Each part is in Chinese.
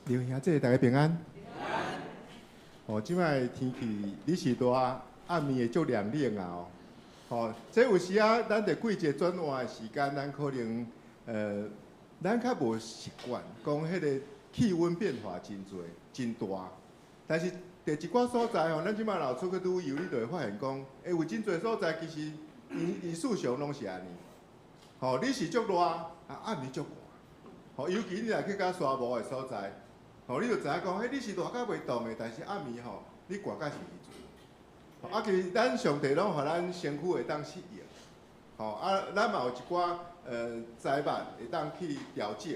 刘兄弟，大家平安。哦，即摆天气日是热，暗暝会足凉冷啊！哦，这有时啊，咱伫季节转换的时间，咱可能咱较无习惯，讲迄个气温变化真多、真大。但是第一寡所在吼，咱即摆若出去旅游，你就会发现讲，有真侪所在其实伊事上拢是安尼。吼，你是足热，暗暝足寒。吼，尤其你若去到沙漠的所在。吼，你就知影讲，迄你是热甲袂冻的，但是暗暝吼，你寒甲是会做。啊，其实咱上帝拢互咱身躯会当适应。吼，啊，咱嘛有一寡材物会当去调整。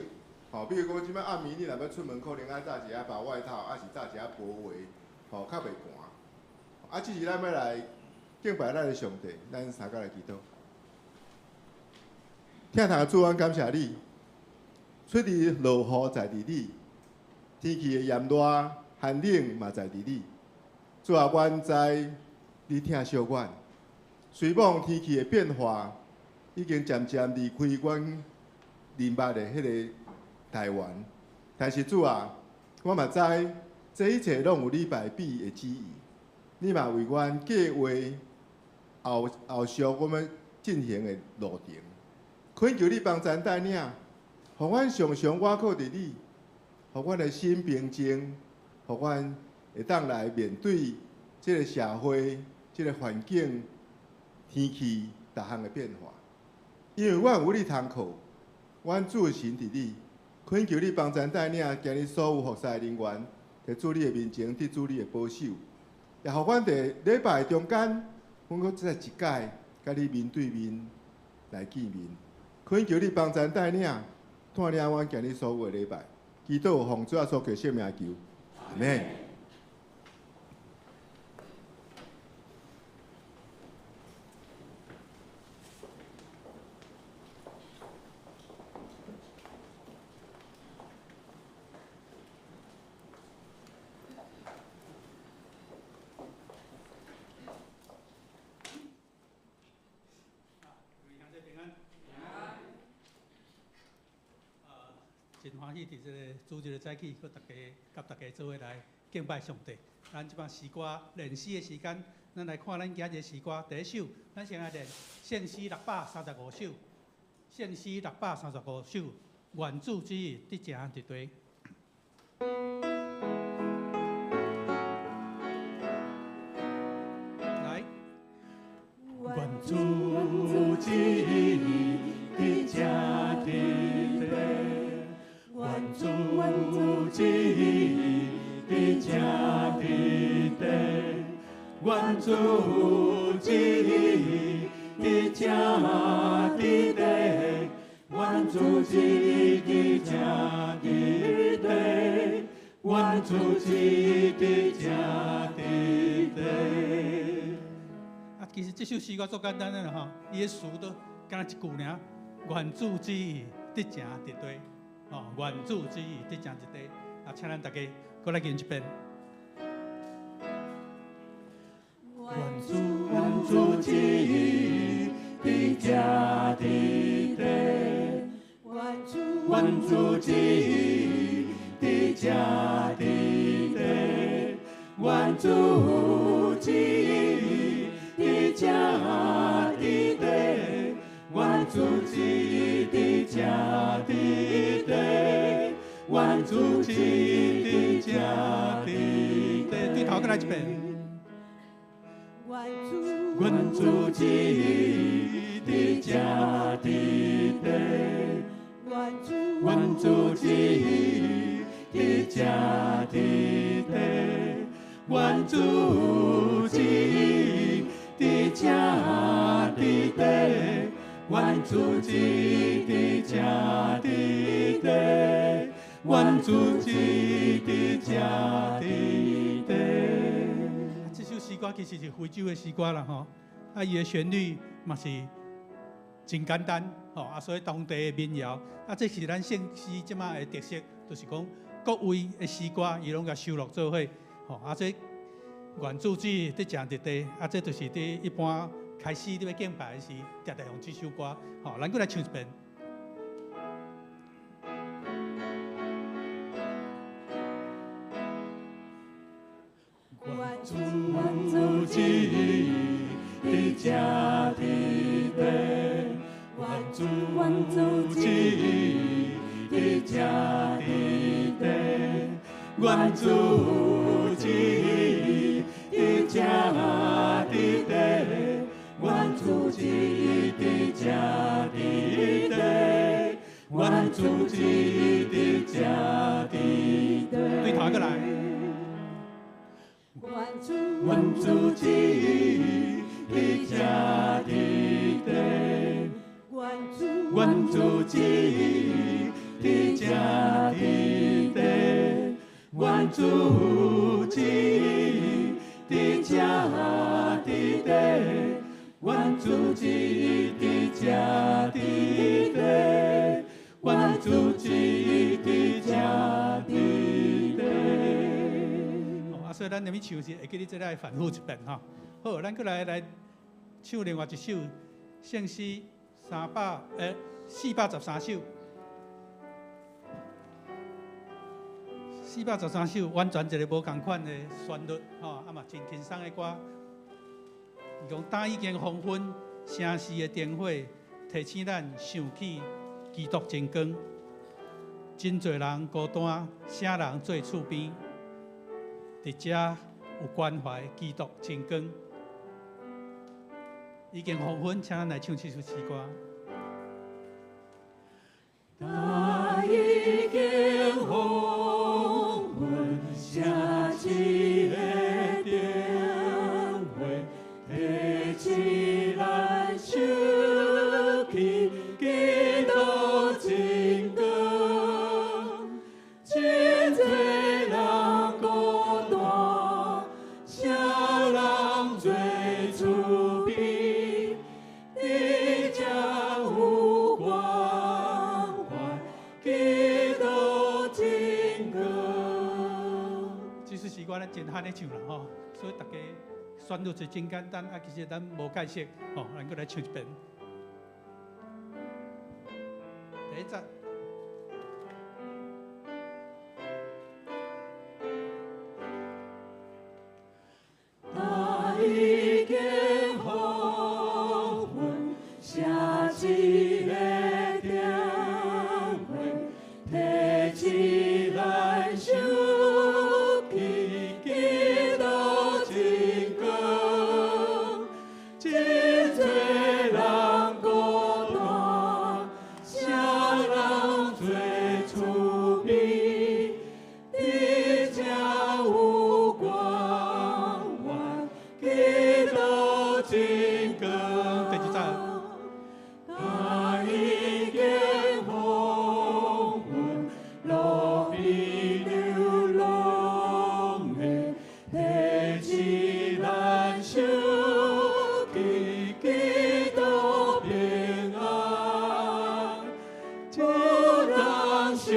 吼，比如讲即摆暗暝你若要出门，可能爱带一下薄外套，还是带一下薄围，吼，较袂寒。啊，这是咱要来敬拜咱的上帝，咱三个来祈祷。听堂主安感谢你，出于落雨在伫你。天气的炎热、寒冷嘛在伫你，主啊，阮知你疼惜阮。虽望天气的变化已经渐渐离开阮人捌的迄个台湾，但是主啊，我嘛知这一切拢有你排比的旨意。你嘛为阮计划后续我们进行的路程，恳求你帮咱带领，互阮常常倚靠伫你。互阮的心平静，互阮会当来面对这个社会、这个环境、天气逐项的变化。因为阮有你通靠，阮主神伫你，恳求你帮咱带领今日所有服侍人员，伫主你的面前，得主你的保守，也互阮伫礼拜中间，阮搁再一届甲你面对面来见面。恳求你帮咱带领，带领阮今日所有的礼拜。祈祷奉主耶稣基督圣名求，阿门。真欢喜伫这个主日的早起，佮大家做伙来敬拜上帝。咱即摆诗歌练诗的时间，咱来看咱今日诗歌第一首，咱先来练献诗635首，献诗635首，愿主之意得正得对。来，愿主之意得正得对。愿主之意得正得对，愿主之意得正得对，愿主之意得正得对，愿主之意得正得对。啊，其实这首诗歌足简单的啦吼，伊的词都敢若一句尔，愿主之意得正得对。哦，愿主之意得正得对，啊，请咱大家过来念一遍。愿主之意得正得对，愿主之意得正得对，愿主之意得正得对，愿主之意得正得对，愿主之意得正得对。对头再来一遍。愿主之意得正得对，愿主之意得正得对，愿主之意得正得对，愿主之意得正得对，愿主之意得正得对。这首诗歌其实是非洲的诗歌啦吼，啊，伊的旋律嘛是真简单吼，啊，所以当地的民谣，啊，这是咱圣诗即马的特色，就是讲各位的诗歌伊拢甲收录做伙，吼，啊，这愿主之意得正得对，啊，这就是伫一般开始你要敬拜时，常常用这首歌，吼，咱过来唱一遍。主旨意伫这伫地，愿主旨意伫这伫地，愿主旨意伫这伫地，愿主旨意伫这伫地。对头过来。愿主旨意伫这伫地，愿主旨意伫这伫地，愿主旨意伫这伫地，愿主旨意伫这伫地，愿主旨意伫这伫地。所以咱连咪唱是会记你这来反复一遍哈。好，咱过来唱另外一首圣诗413首，413首完全一个无同款的旋律吼，嘛真轻松的歌。伊讲当已经黄昏，城市的灯火提醒咱想起基督真光。真侪人孤单，啥人做厝边？伫遮有关怀基督真光。已经黄昏，请咱来唱这首诗歌。当已经黄昏，城市的灯火提起咱想起基督真光，真侪人孤单，啥人做厝边，你才有关怀基督真光。这首诗歌咱真罕咧唱啦吼，所以大家旋律是真简单，其实咱无解释吼，咱过来唱一遍。第一节。已经黄昏，城市的灯火提起咱想起基督真光，真侪人孤单，啥人做厝边，你才有关怀基督真光。第二节。当已经黄昏，路边流浪的，提起咱想起基督平安，有人受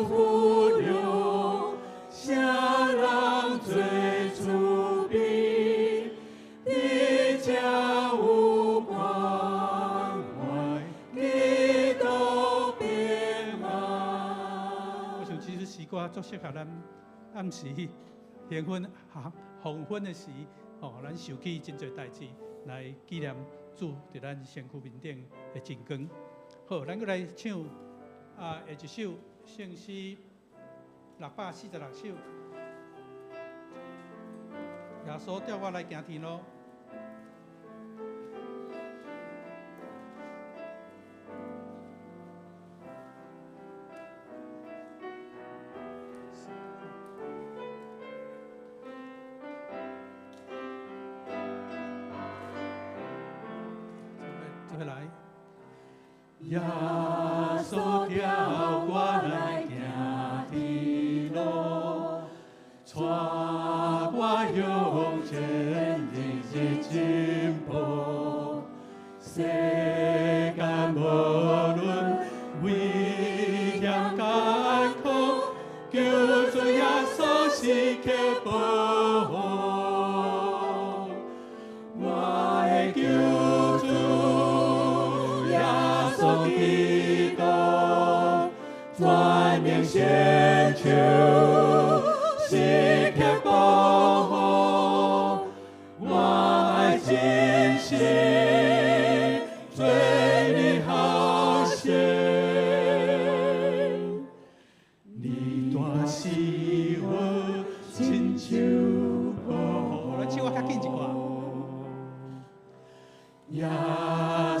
苦了，啥人做厝边，你才有关怀基督平安。我想这首诗歌足适合咱暗时黄昏的时，咱想起真侪代志，来纪念主伫咱身躯面顶的真光。好，咱过来唱下一首圣诗646首。耶稣叫我来行天路。这边来。耶稣叫我来行天路，带我向前日日进步。世间无论危险艰苦，求主耶稣时刻保护。我的救主耶稣基督，全面献求，时刻保护。我爱真心，最你好。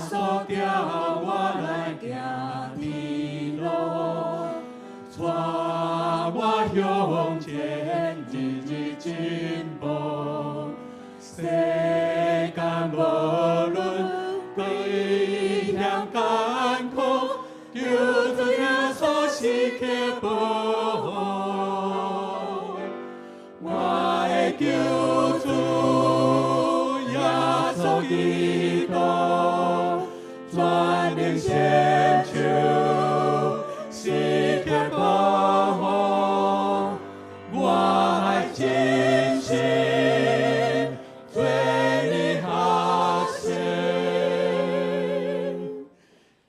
锁掉我来行的路，带我向前日日进步。世间无论几样艰苦，求主耶稣时刻保护。我的救主耶稣基督，全能献手，时刻保护。我爱真心对你学习，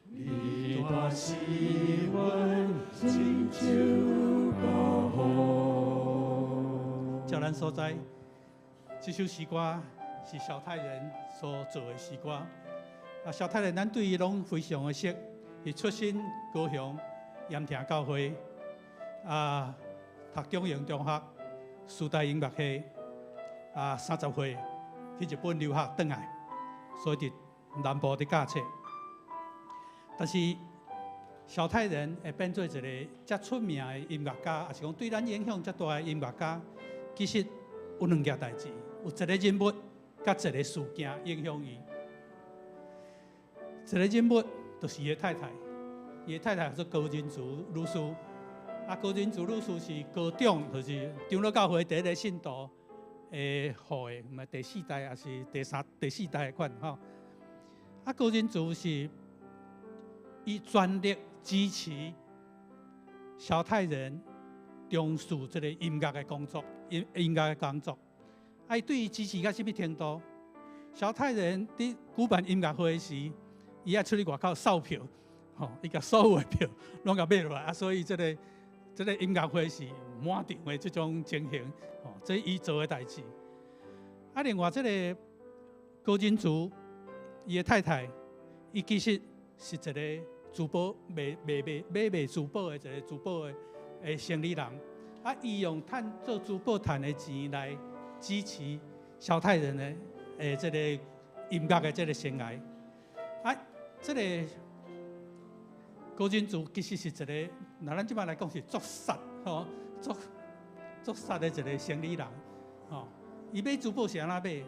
你大是阮亲像保护。叫咱所在，这首诗歌是小太人所做的诗歌。小太人咱对伊拢非常的熟，伊出身高雄盐埕教会，读中英中学，师大音乐系，30岁去日本留学回来，所以伫南部伫教册。但是小太人会变做一个遮出名的音乐家，也是讲对咱影响遮大的音乐家。其实有两件代志，有一个人物甲一个事件影响伊。一个人物就是伊的太太，伊的太太叫做高仁慈女士。高仁慈女士是高长，就是长老教会第一个信徒的后的，唔系第4代，也是第4代的款吼。高仁慈是伊全力支持小太人从事这个音乐的工作，音乐的工作。伊对伊支持到什么程度？小太人伫举办音乐会时，伊爱出去外口扫票，伊甲所有的票拢甲买落来，所以这个音乐会是满场的这种情形，这是伊做的代志。另外这个高仁慈，伊的太太，伊其实是一个珠宝卖珠宝的一个珠宝的生意人。伊用做珠宝赚的钱来支持小太人的这个音乐的这个生涯。这个高仁慈其实是一个，那咱即摆来讲是作杀作杀的一个生意人。伊买珠宝是安怎买？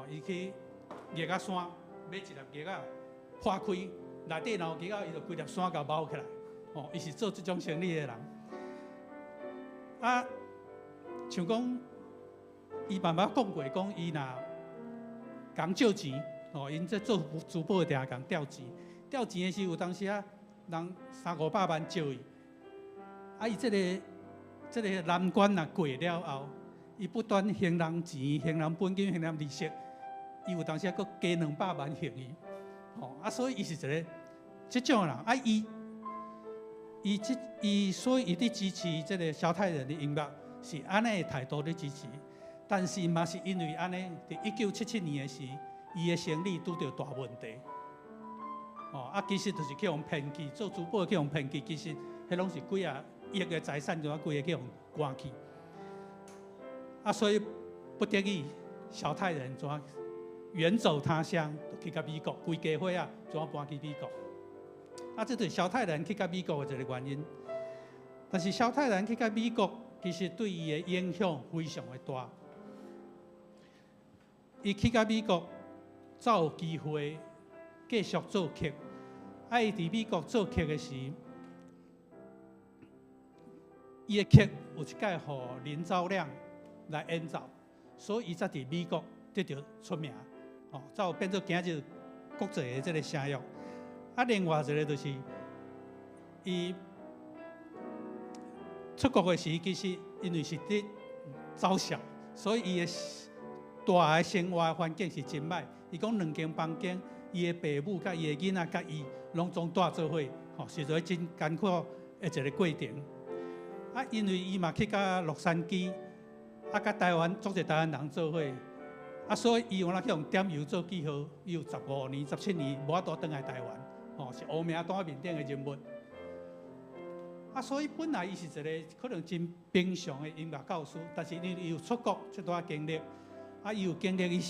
伊去叶仔山买一粒叶仔，破开内底然后叶仔，伊就规粒山甲包起来。伊是做这种生意的人。像讲，伊爸爸讲过，讲伊若讲借钱，因这做珠宝的定讲调钱，调钱的时候有当时人300-500万借伊，伊这个难关若过了后，伊不断还人钱、还人本金、还人利息，伊有当时佫加200万还伊，所以伊是一个这种人，所以伊伫支持这个小太人的音乐是安尼的态度伫支持，但是嘛是因为安尼，伫1977年的时，伊的生意拄到大问题。其实就是去互骗去，做珠宝去互骗去，其实迄拢是几啊亿的财产，就几个去互关去。所以不得已，小太人怎远走他乡，去到美国，规家伙怎搬去美国。这就是小太人去到美国的一个原因。但是小太人去到美国，其实对伊的影响非常的大。伊去到美国，才有机会继续做客。伊伫美国做客的时，伊的客有一届互林昭亮来演奏，所以伊才伫美国得到出名。才有变做今日国际的这个声誉。另外一个就是，伊出国的时，其实因为是伫走校，所以伊的大的生活环境是真歹。伊讲2间房间，伊的父母甲伊的囡仔甲伊拢总住做伙，是一个真艰苦的一个过程。因为伊嘛去到洛杉矶，甲台湾足侪台湾人做伙。所以伊用去用点油做记号，伊有15年、17年无法度回来台湾，是黑名单面顶的人物。所以本来伊是一个可能真平常的音乐教师，但是伊有出国这段经历，伊有经历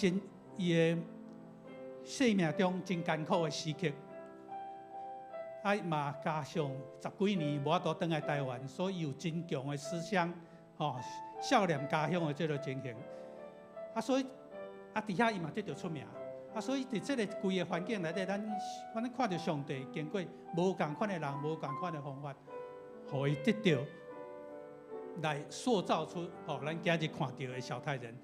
伊的生命中真艰苦的时刻，嘛加上10几年无法度回来台湾，所以有真强的思想，少年家乡的这个情形。所以伫遐伊嘛得到出名。所以伫这个规个环境内底，咱看到上帝经过无共款的人、无共款的方法，互伊得到来塑造出咱今日看到的小太人。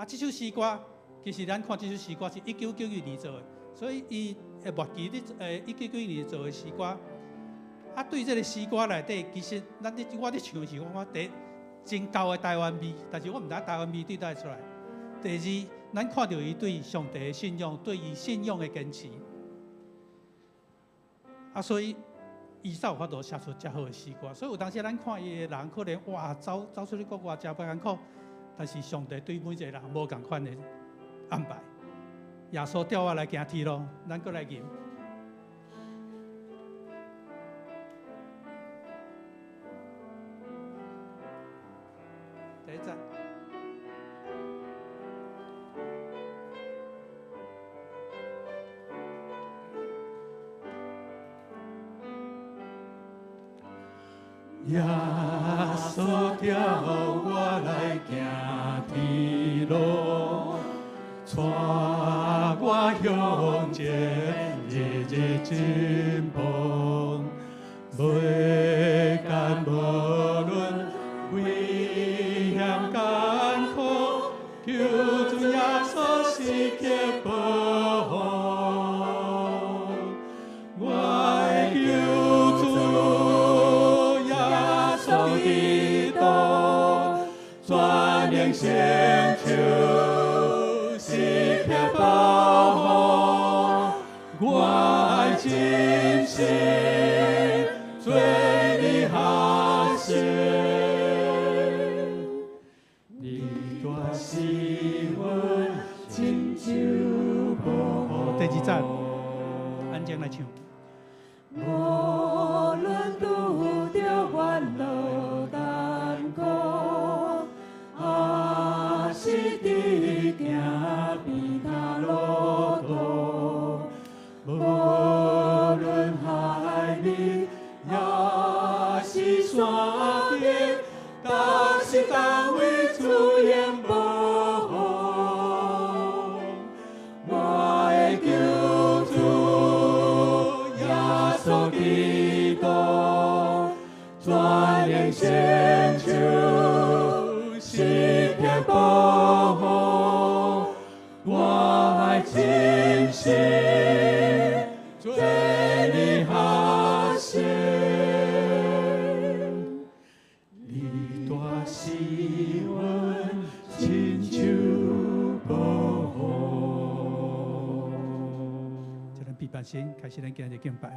这首诗歌其实咱看这首诗歌是1992年做的，所以伊末期1992年做的诗歌。对这个诗歌内底，其实我咧唱的时候，我第一真高的台湾味，但是我毋知台湾味对倒会出来。第二，咱看到伊对上帝的信仰，对伊信仰的坚持，所以伊才有法度写出遮好的诗歌。所以有当时咱看伊的人，可能哇走出去国外真艰苦，但是上帝对每一个人无共款的安排。耶稣叫我来行天路，咱搁来吟。第一站。耶稣叫我来行天路，带我向前日日进步，每间无论危险艰苦，求主耶稣时刻保护，我的救主耶稣基督，全能成就时刻保护，我爱真心做你学生，你大是阮亲像保护。第二站，安静来唱。无论拄着烦恼艰苦，是伫行边头路途，无论海里也是山顶，但是单位出现保护，我的救主耶稣基督，全能成就时刻保护，我爱真心做你学生，你大是阮亲像保护。就咱闭眼睛，开始咱今日敬拜。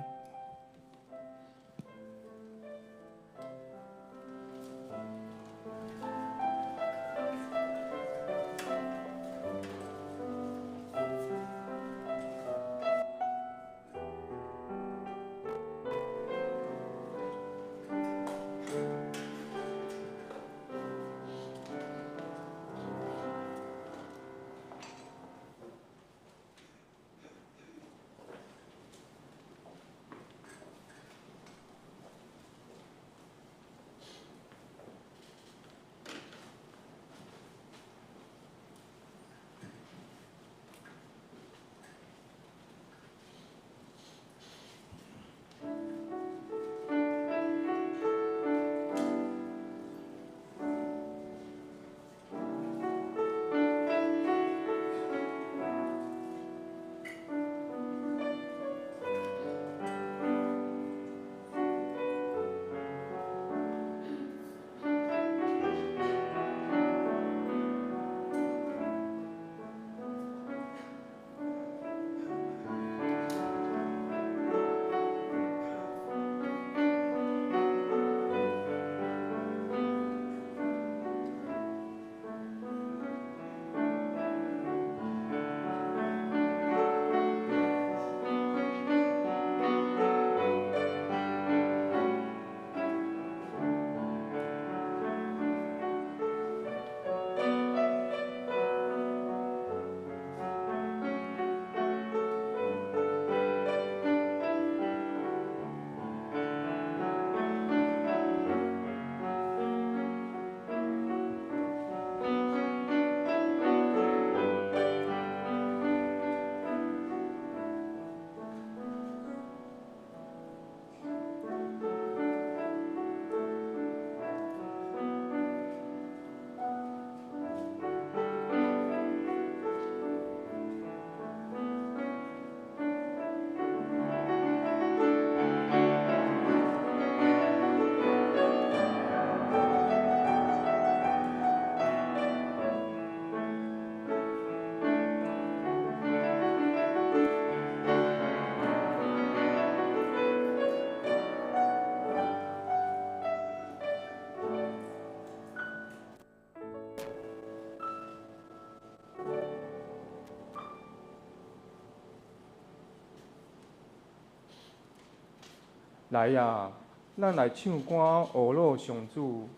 来呀，咱来唱歌学乐上主，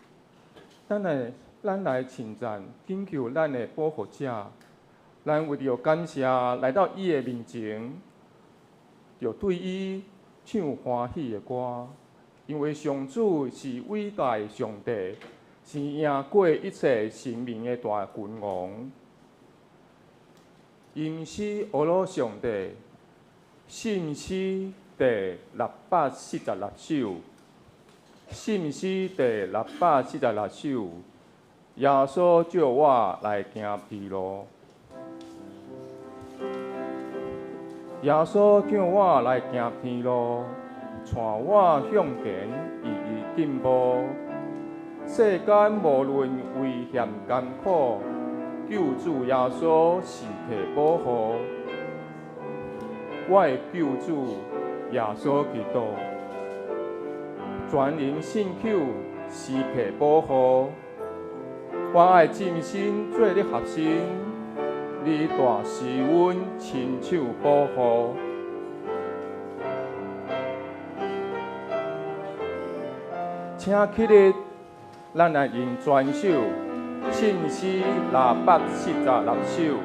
咱来称赞祈求咱的保护者，咱为着感谢来到伊的面前，就对伊唱欢喜的歌，因为上主是伟大的上帝，是赢过一切生命的大君王。吟诗学乐上帝，信诗第646首，信诗第646首。耶稣召我来行披路，耶稣叫我来行披路，带我向前一一进步。世间无论危险艰苦，救主耶稣时刻保护。我的救主耶稣基督，全人信求时刻保护。我爱尽心做你学生，你大是阮亲手保护。请起立，咱来吟全首信诗646首。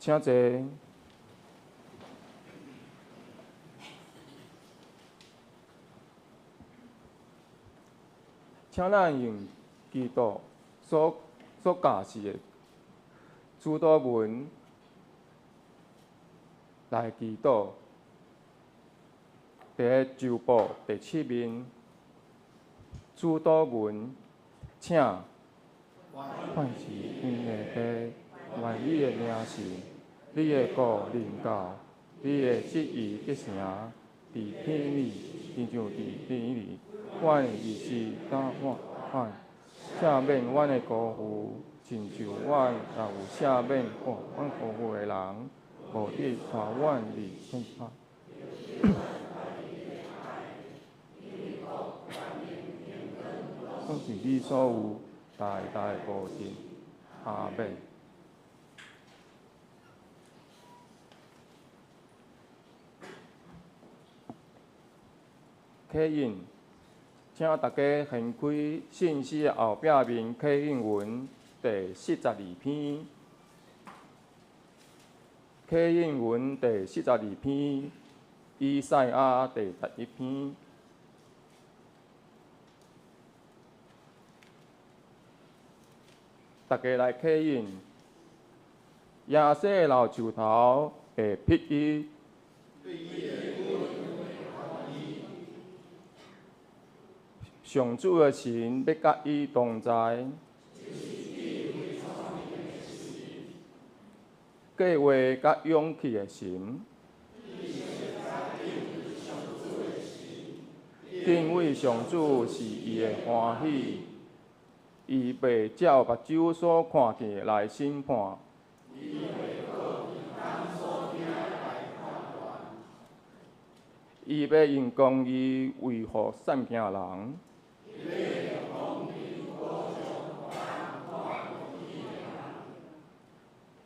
请坐。请咱用基督所教示的主祷文来祈祷。第一周报第7面，主祷文，请唤是因的地，愿你的名是，你的国临到，你的旨意得成，伫天里，亲像伫地里。阮日时当阮赦免阮的辜负，亲像阮也有赦免阮辜负的人，无你带阮入陷害。都是你所有代代保证，阿免。刻印，请大家掀开信息的后壁面刻印文第42篇。刻印文第42篇，以赛亚第11篇。大家来刻印，亚瑟老树头会辟伊。上主的神要甲伊同在，计划甲勇气的神，敬畏上主是伊的欢喜。伊袂照目睭所看见来审判，伊要用公义维护善行人，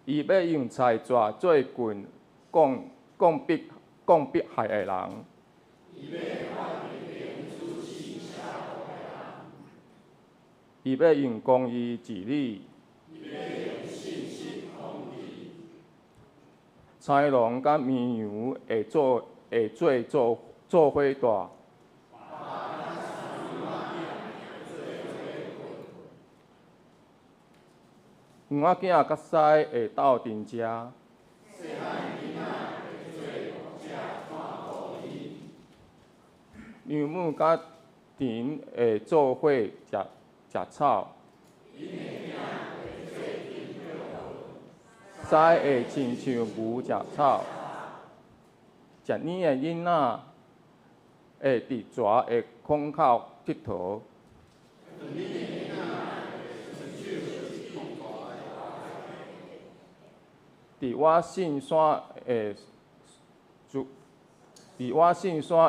伊要用菜纸做棍讲迫害的人。伊要用公义治理，豺狼甲绵羊会做伙大，羊仔囝甲狮会斗阵食。牛母甲田会做伙食草，狮会亲像牛食草，食奶的囡仔会伫蛇的孔口佚佗。伫我圣山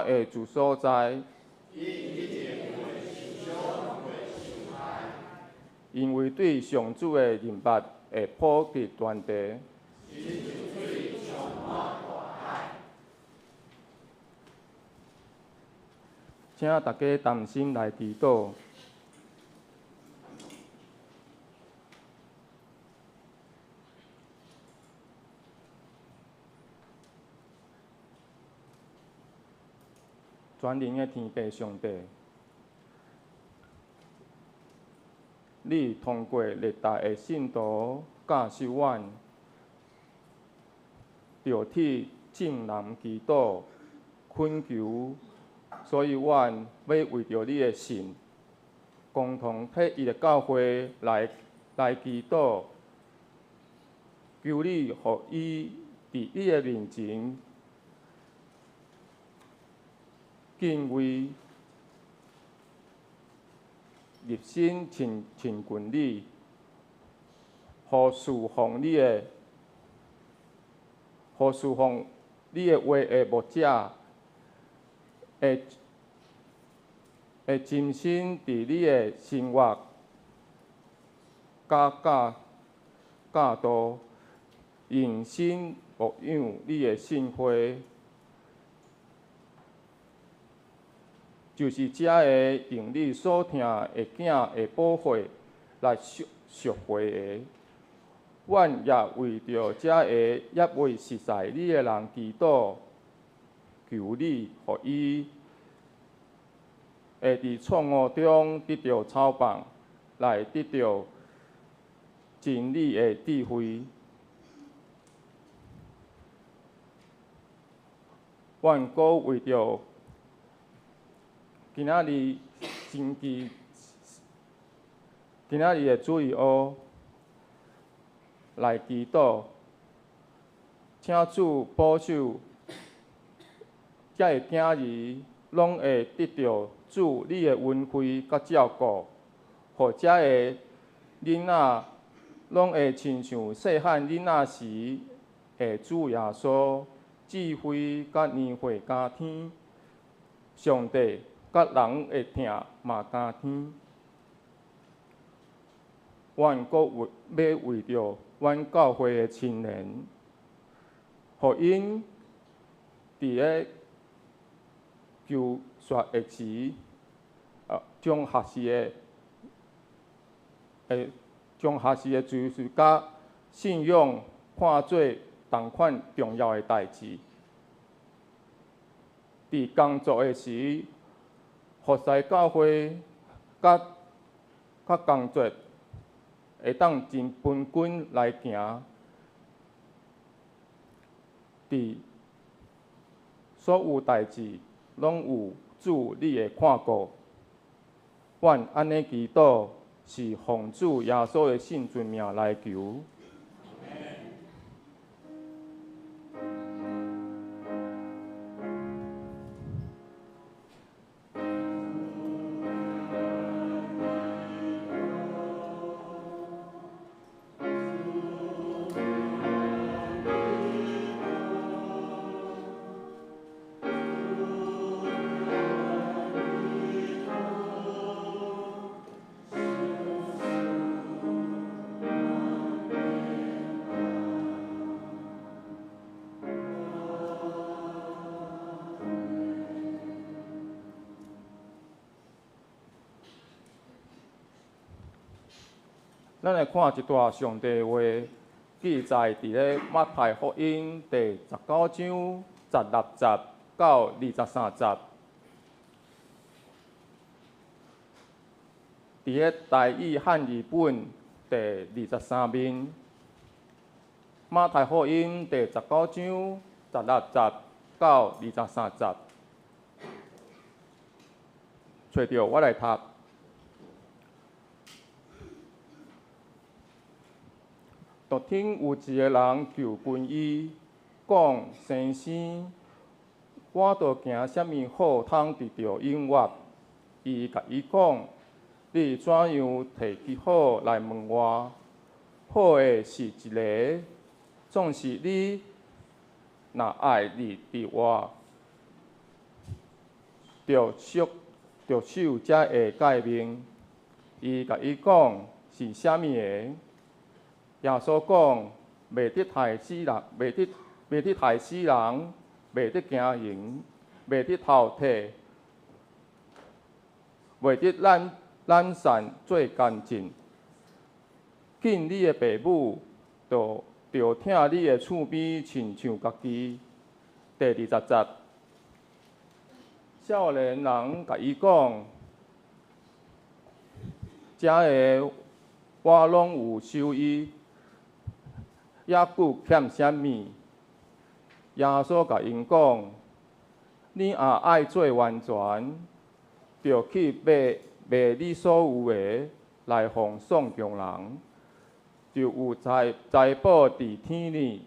的住所在。因为对上主的认捌会普及全地，请大家同心来祈祷。全能的天父上帝，你通过历代的信徒教授阮，着替众人祈祷、恳求，所以阮要为着你的信，共同替伊的教会来祈祷，求你，互伊伫你的面前敬畏。入心亲近你，互侍奉你的话的牧者，会真心伫你的生活教导，用心牧养你的圣会。就是遮个用你所听的囝的宝血来赎回的，阮也为着遮个也未实在你的人祈祷，求你，互伊会伫错误中得到操棒，来得到真理的智慧。愿阁为着今仔日的主日学来祈祷，请主保守遮个囝儿拢会得到主你的恩惠甲照顾，互遮个囡仔拢会亲像细汉囡仔时的主耶稣，智慧甲年岁加添，上帝甲人的疼嘛加添。愿阁要为着阮教会的青年，互因伫咧求学的时，将学习的知识甲信仰看做同款重要的代志。伫工作的时，服侍教会甲工作，会当真平均来行。伫所有代志拢有主你的看顾。愿安尼祈祷，是奉主耶稣的圣尊名来求。咱来看一段上帝话，记载伫咧马太福音第19章16节到23节。伫咧台语汉语本第23面，马太福音第19章16节到23节，找到我来读。昨天有一个人求问伊，讲：先生，我着行啥物好，通得到永活？伊甲伊讲：你怎样摕起好来问我？好的是一个，总是你若爱你伫我，着守才会改命。伊甲伊讲是啥物个？耶稣讲：袂得害死人，袂得害死人，袂得惊刑，袂得偷摕，袂得懒散做奸诈。敬你的父母，着疼你的厝边，亲像家己。第20节，少年人甲伊讲：遮个我拢有收益。抑佫欠啥物？耶稣甲因讲：你若爱做完全，着去卖你所有的，来奉送穷人，就有财宝伫天里。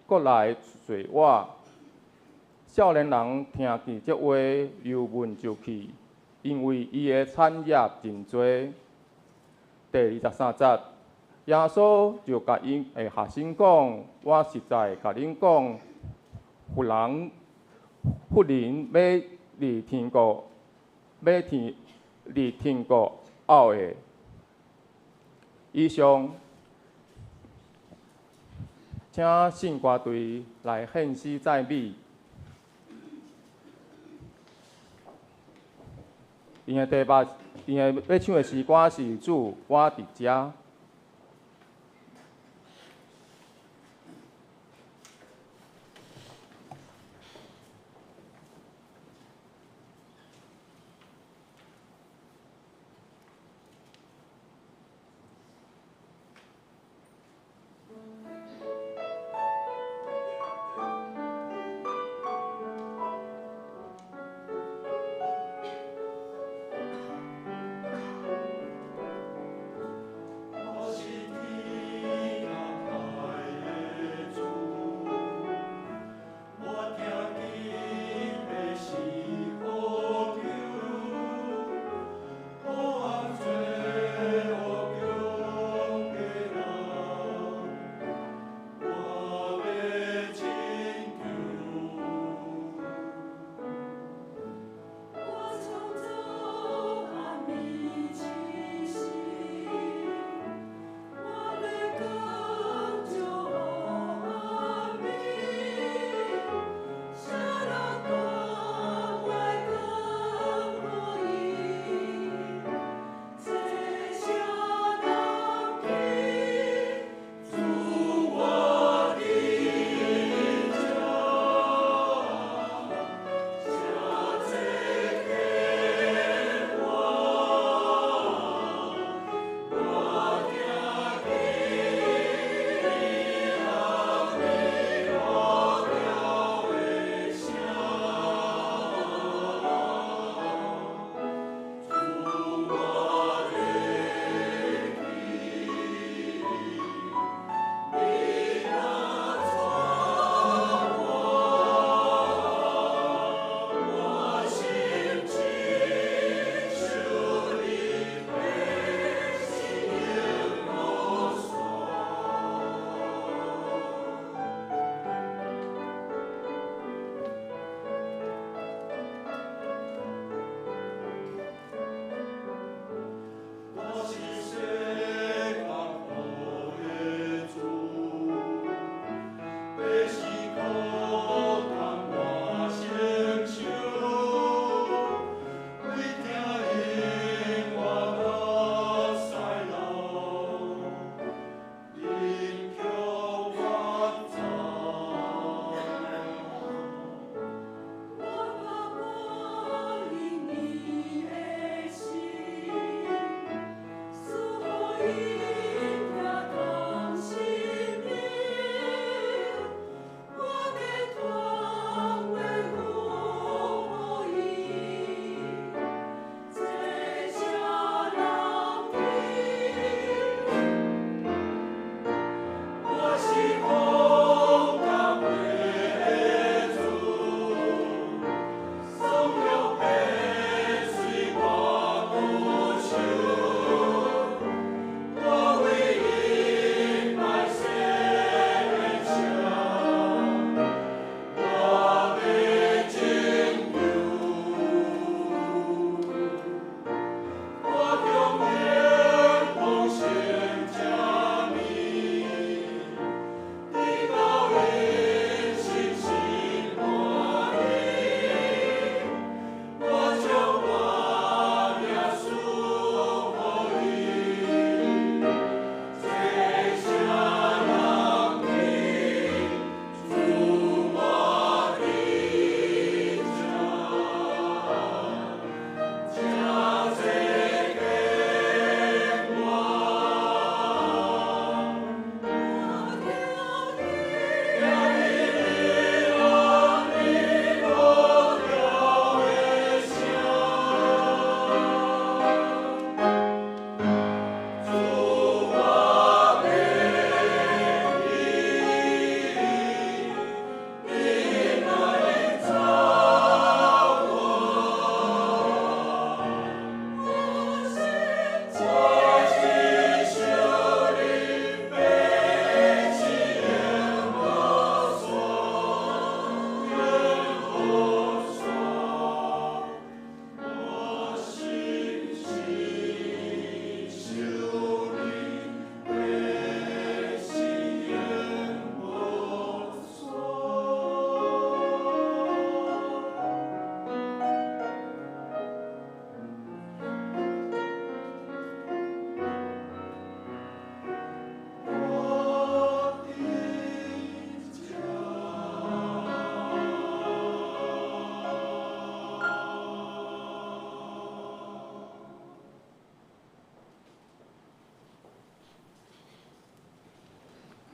搁来随我。少年人听见这话，由问就去，因为伊的产业真多。第23节。耶稣就甲因的学生讲：我实在甲恁讲，富人要离天国后的。以上，请信歌队来献诗赞美。因的要唱的诗歌是主，我伫遮。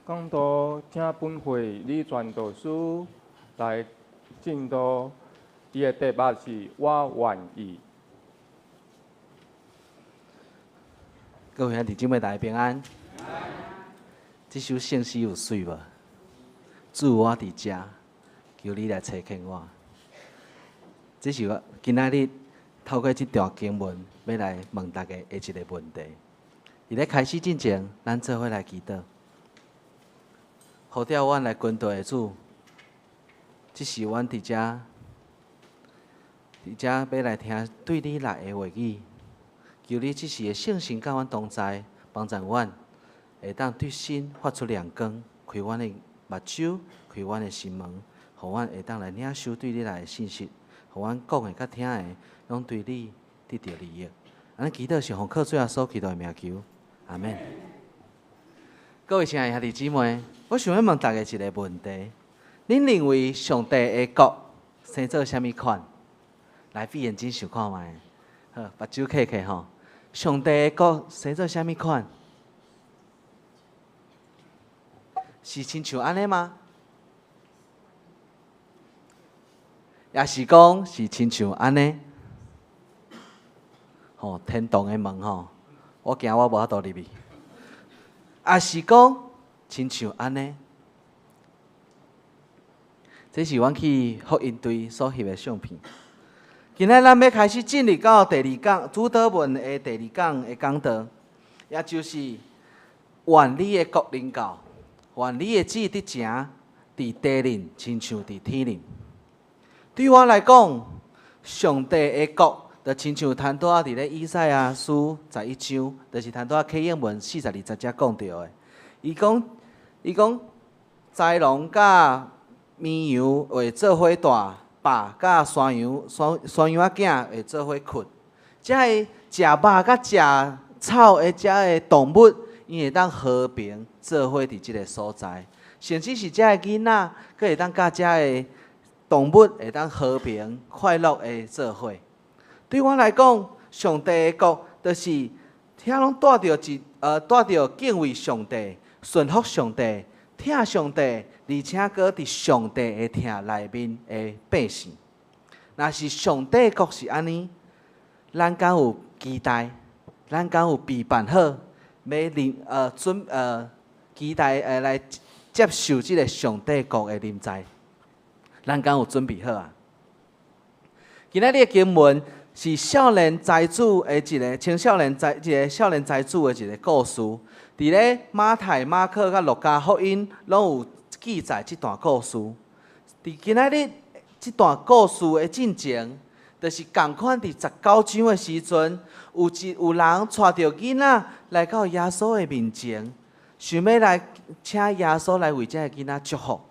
讲道，请本会李传道师来进道，伊的题目是我愿意。各位兄弟姊妹，大家平安。这首圣诗有水无？主我伫遮，求你来垂听我。这是我今仔日透过这段经文，要来问大家的一个问题。伫咧开始之前，咱做伙来祈祷，呼召阮来跟随的主。这是阮伫遮要来听对你来的话语。求你这时的圣神甲阮同在，帮助阮会当对心发出亮光，开阮的目睭，开阮的心门，互阮会当来领受对你来的信息，互阮讲的甲听的，拢对你得到利益。安尼祈祷是奉靠主耶稣基督的名求，阿门。各位亲爱的兄弟姊妹，我想要问大家一个问题：恁认为上帝的国生做啥物款？来闭眼睛想看卖，好，目睭闭起吼。上帝的国生做啥物款？是亲像安尼吗？也是讲是亲像安尼？吼，天堂的门吼，我惊我无法度入去。也是讲亲像安尼？这是阮去福音队所翕的相片。今仔咱要开始进入到第二讲主导文的第二讲的讲道，也就是愿你的国临到，愿你的旨得成，伫地人亲像伫天人。对我来讲，上帝的国就亲像摊多伫咧以赛亚书11章，就是摊多启应文42节讲到的。伊讲豺狼甲绵羊会做伙大。爸甲山羊仔囝会做伙困，遮个食肉甲食草的遮个动物，伊会当和平做伙伫即个所在，甚至是遮个囡仔，佫会当甲遮个动物会当和平快乐的做伙。对我来讲，上帝的国就是遐拢带着敬畏上帝、顺服上帝、听上帝。而且佫伫上帝的听内面的百姓，若是上帝国是安尼，咱敢有期待？咱敢有备办好？要期待来接受即个上帝国的临在？咱敢有准备好啊？今仔日的经文是少年财主的一个少年财主的一个故事，伫咧马太、马可甲路加福音拢有。记载这段故事，伫今仔日这段故事的进程，就是共款伫19章的时阵，有人带着囡仔来到耶稣的面前，想要来请耶稣来为这个囡仔祝福。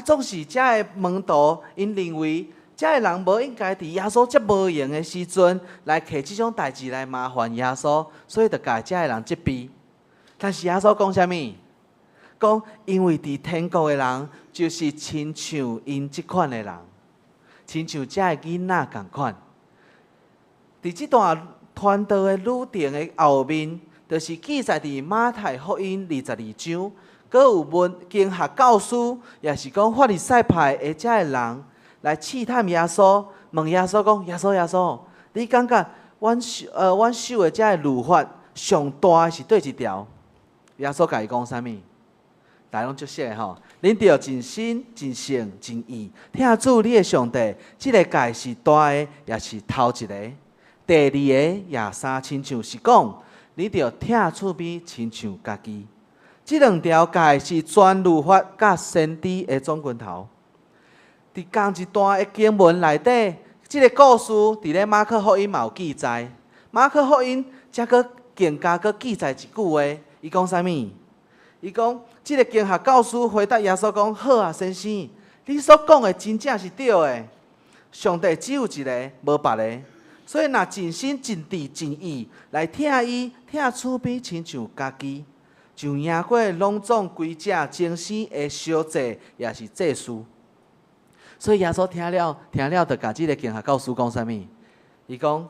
总是这个门徒因认为，这个人无应该伫耶稣遮无用的时阵来摕这种代志来麻烦耶稣，所以就甲这个人责备。但是耶稣讲啥物？讲，因为伫天国的人，就是亲像因即款的人，亲像遮个囡仔共款。伫即段传道的旅程的后面，就是记载伫马太福音22章，阁有经学教师，也是讲法利赛派的遮个人来试探耶稣，问耶稣讲：耶稣，你感觉阮守的遮个律法上大的是对一条？耶稣甲伊讲啥物？大家拢足熟吼，恁着尽心、尽性、尽意听主你的上帝。即个界是大的，也是头一个；第二个也三亲像是讲，你着听厝边亲像家己。即两条界是全律法甲先知的总拳头。伫同一段的经文内底，即个故事伫咧马可福音嘛有记载。马可福音则搁更加搁记载一句话，伊讲啥物？伊讲。即个经学教师回答耶稣讲：“好啊，先生，你所讲的真正是对的。上帝只有一个，无别个。所以若尽心、尽智、尽意来听伊，听厝边亲像家己，就赢过拢总规只精神的小祭，也是祭司。所以耶稣听了，就甲即个经学教师讲啥物？伊讲：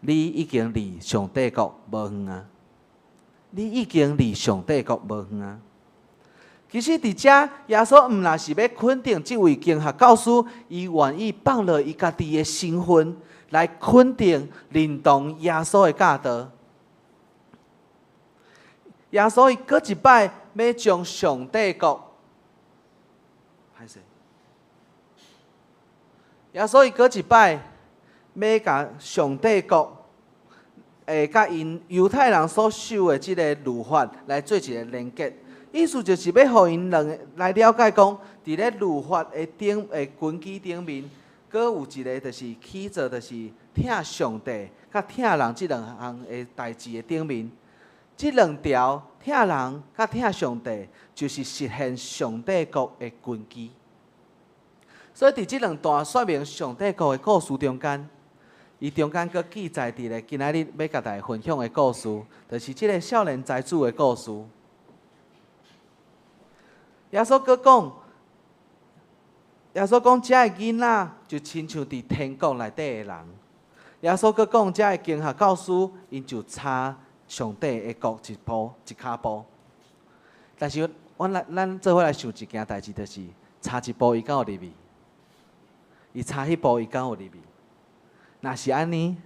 你已经离上帝国无远啊！你已经离上帝国无远啊！其实伫遮，耶稣毋若是要肯定这位经学教师，伊愿意放落伊家己的身份来肯定认同耶稣的教导。耶稣伊搁一摆要将上帝国，歹势。耶稣伊搁一摆要甲上帝国，甲因犹太人所守的即个律法来做一个连结。意思就是要互因两个来了解讲，伫咧律法的根基顶面，搁有一个就是起做就是听上帝甲听人即两项的代志的顶面，即两条听人甲听上帝，就是实现上帝国的根基。所以伫即两段说明上帝国的故事中间，伊中间搁记载伫咧今仔日要甲大家分享的故事，就是即个少年财主的故事。耶稣搁讲，遮个囡仔就亲像伫天国内底的人。耶稣搁讲，遮个经学教师，因就差上帝的国一骹步。但是咱做伙来想一件代志，就是差一步伊敢有入去？伊差迄步伊敢有入去？若是安尼，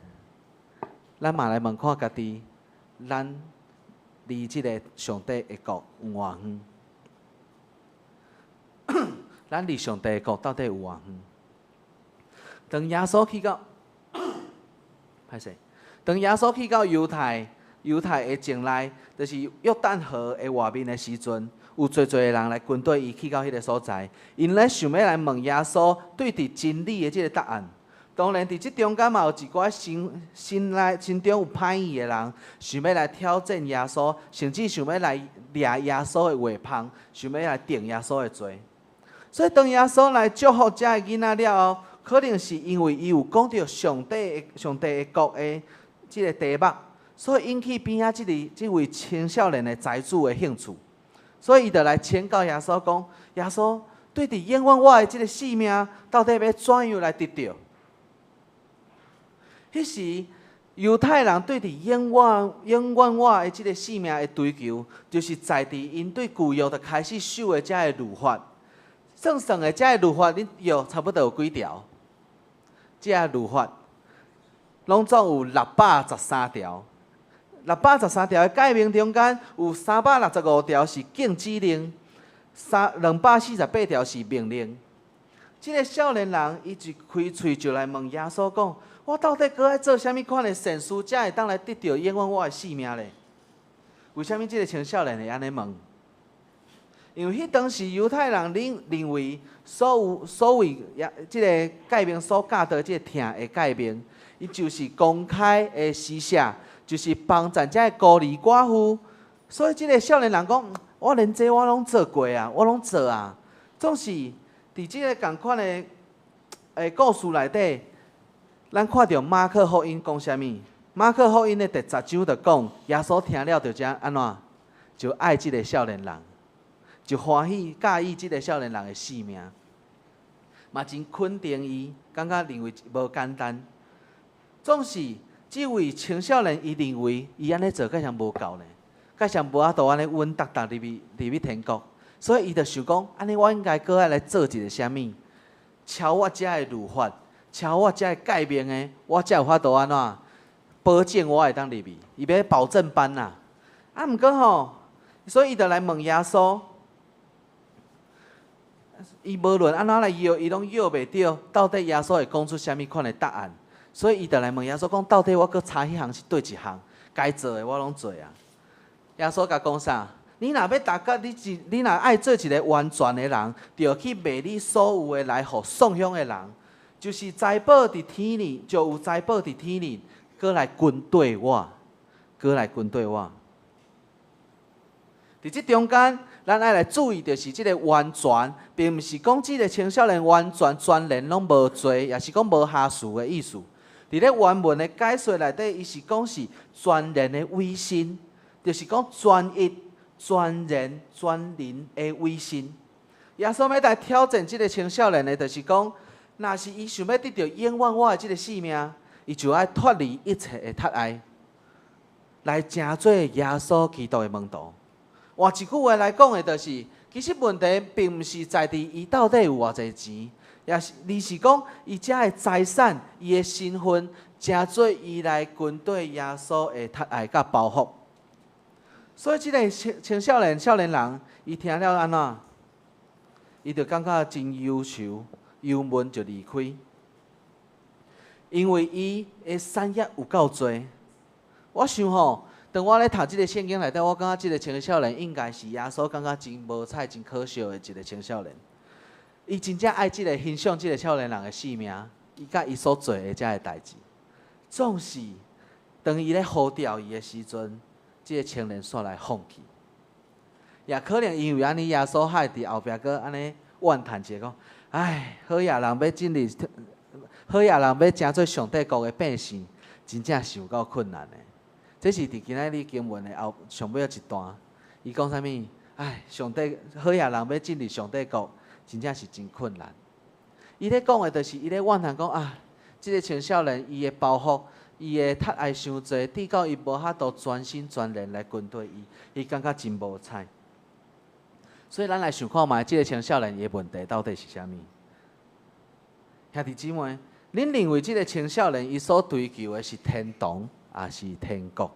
咱嘛来问看家己，咱离即个上帝的国有偌远？咱离上帝的国到底有偌远？当耶稣去到，歹势，当耶稣去到犹太的境内，就是约旦河的外面的时阵，有侪的人来跟对伊去到迄个所在，因咧想要来问耶稣对伫真理的即个答案。当然，伫即中间嘛有一寡心中有歹意的人，想要来挑战耶稣，甚至想要来掠耶稣的话芳，想要来定耶稣的罪。所以，当耶稣来祝福遮个囡仔了后，可能是因为伊有讲到上帝的国的即个题目，所以引起边仔即位青少年的财主的兴趣。所以，伊就来请教耶稣讲：耶稣对伫永远我的即个性命，到底要怎样来得到？迄时，犹太人对伫永远我的即个性命的追求，就是在伫因对旧约就开始守的遮个律法。算的遮个律法，恁约差不多有几条？遮个律法，拢总有613条。613条的诫命中间，有365条是禁止令，248条是命令。即个少年人，伊一开喙就来问耶稣讲：我到底搁爱做啥物款的善事，才会当来得到永远我的性命咧？为虾米即个青少年会安尼问？因为迄当时犹太人认为所谓即个诫命所教导即个听的诫命，伊就是公开的施舍，就是帮助遮个孤儿寡妇。所以即个少年人讲：我连这我拢做过啊，我拢做啊。总是伫即个共款的故事内底，咱看到马可福音讲啥物？马可福音的第10章就讲，耶稣听了就怎安怎，就爱即个少年人。就欢喜介意即个少年人的性命，嘛真肯定伊，感觉认为无简单。总是即位青少年，伊认为伊安尼做，敢像无够呢？敢像无法度安尼稳当当入去天国，所以伊就想讲，安尼我应该搁爱来做一个啥物？超我遮的律法，超我遮的诫命的，我才有法度安怎保证我会当入去？伊要保证班呐。啊，毋过吼，所以伊就来问耶稣。伊无论安怎来约，伊拢约袂到，到底耶稣会讲出啥物款的答案？所以伊就来问耶稣讲：到底我搁差迄项是对一项？该做的我拢做啊。耶稣甲讲啥？你若要达到你若爱做一个完全的人，就要去卖你所有的来互送享的人，就是财宝伫天里，就有财宝伫天里，搁来跟对我，搁来跟对我。伫即中间，咱爱来注意，就是即个完全，并毋是讲即个青少年完全全然拢无做，也是讲无下事的意思。伫咧原文的解说内底，伊是讲是全然的委身，就是讲专一、全然、全人的委身。耶稣要来挑战即个青少年的，就是讲，若是伊想要得到永远我的即个性命，伊就要脱离一切的溺爱，来成做耶稣基督的门徒。换一句话来讲的，就是其实问题并毋是在伫伊到底有偌济钱，而是讲伊遮的财产、伊的身份，诚做伊来军队耶稣的疼爱甲包袱。所以即个青少年人，伊听了安怎？伊就感觉真忧愁，忧闷就离开。因为伊的产业有够多。我想吼，当我咧读即个圣经内底，我感觉即个青少年应该是耶稣感觉真无彩、真可笑的一个青少年。伊真正爱即个欣赏即个少年人的性命，伊甲伊所做的遮个代志。总是当伊咧呼召伊的时阵，即个青年煞来放弃。也可能因为安尼，耶稣海伫后壁佫安尼怨叹一下讲：唉，好野人要进入，好野人要成做上帝国的百姓，真正是有够困难的。这是伫今仔日经文的后上尾一段，伊讲啥物？唉，上帝好野人要进入上帝国，真正是真困难。伊咧讲的，就是伊咧怨叹讲啊，即个青少年伊的包袱，伊的太爱伤济，直到伊无法度全心全灵来军队伊感觉真无彩。所以咱来想看卖，即个青少年伊的问题到底是啥物？兄弟姊妹，恁认为即个青少年伊所追求的是天堂，还是天国？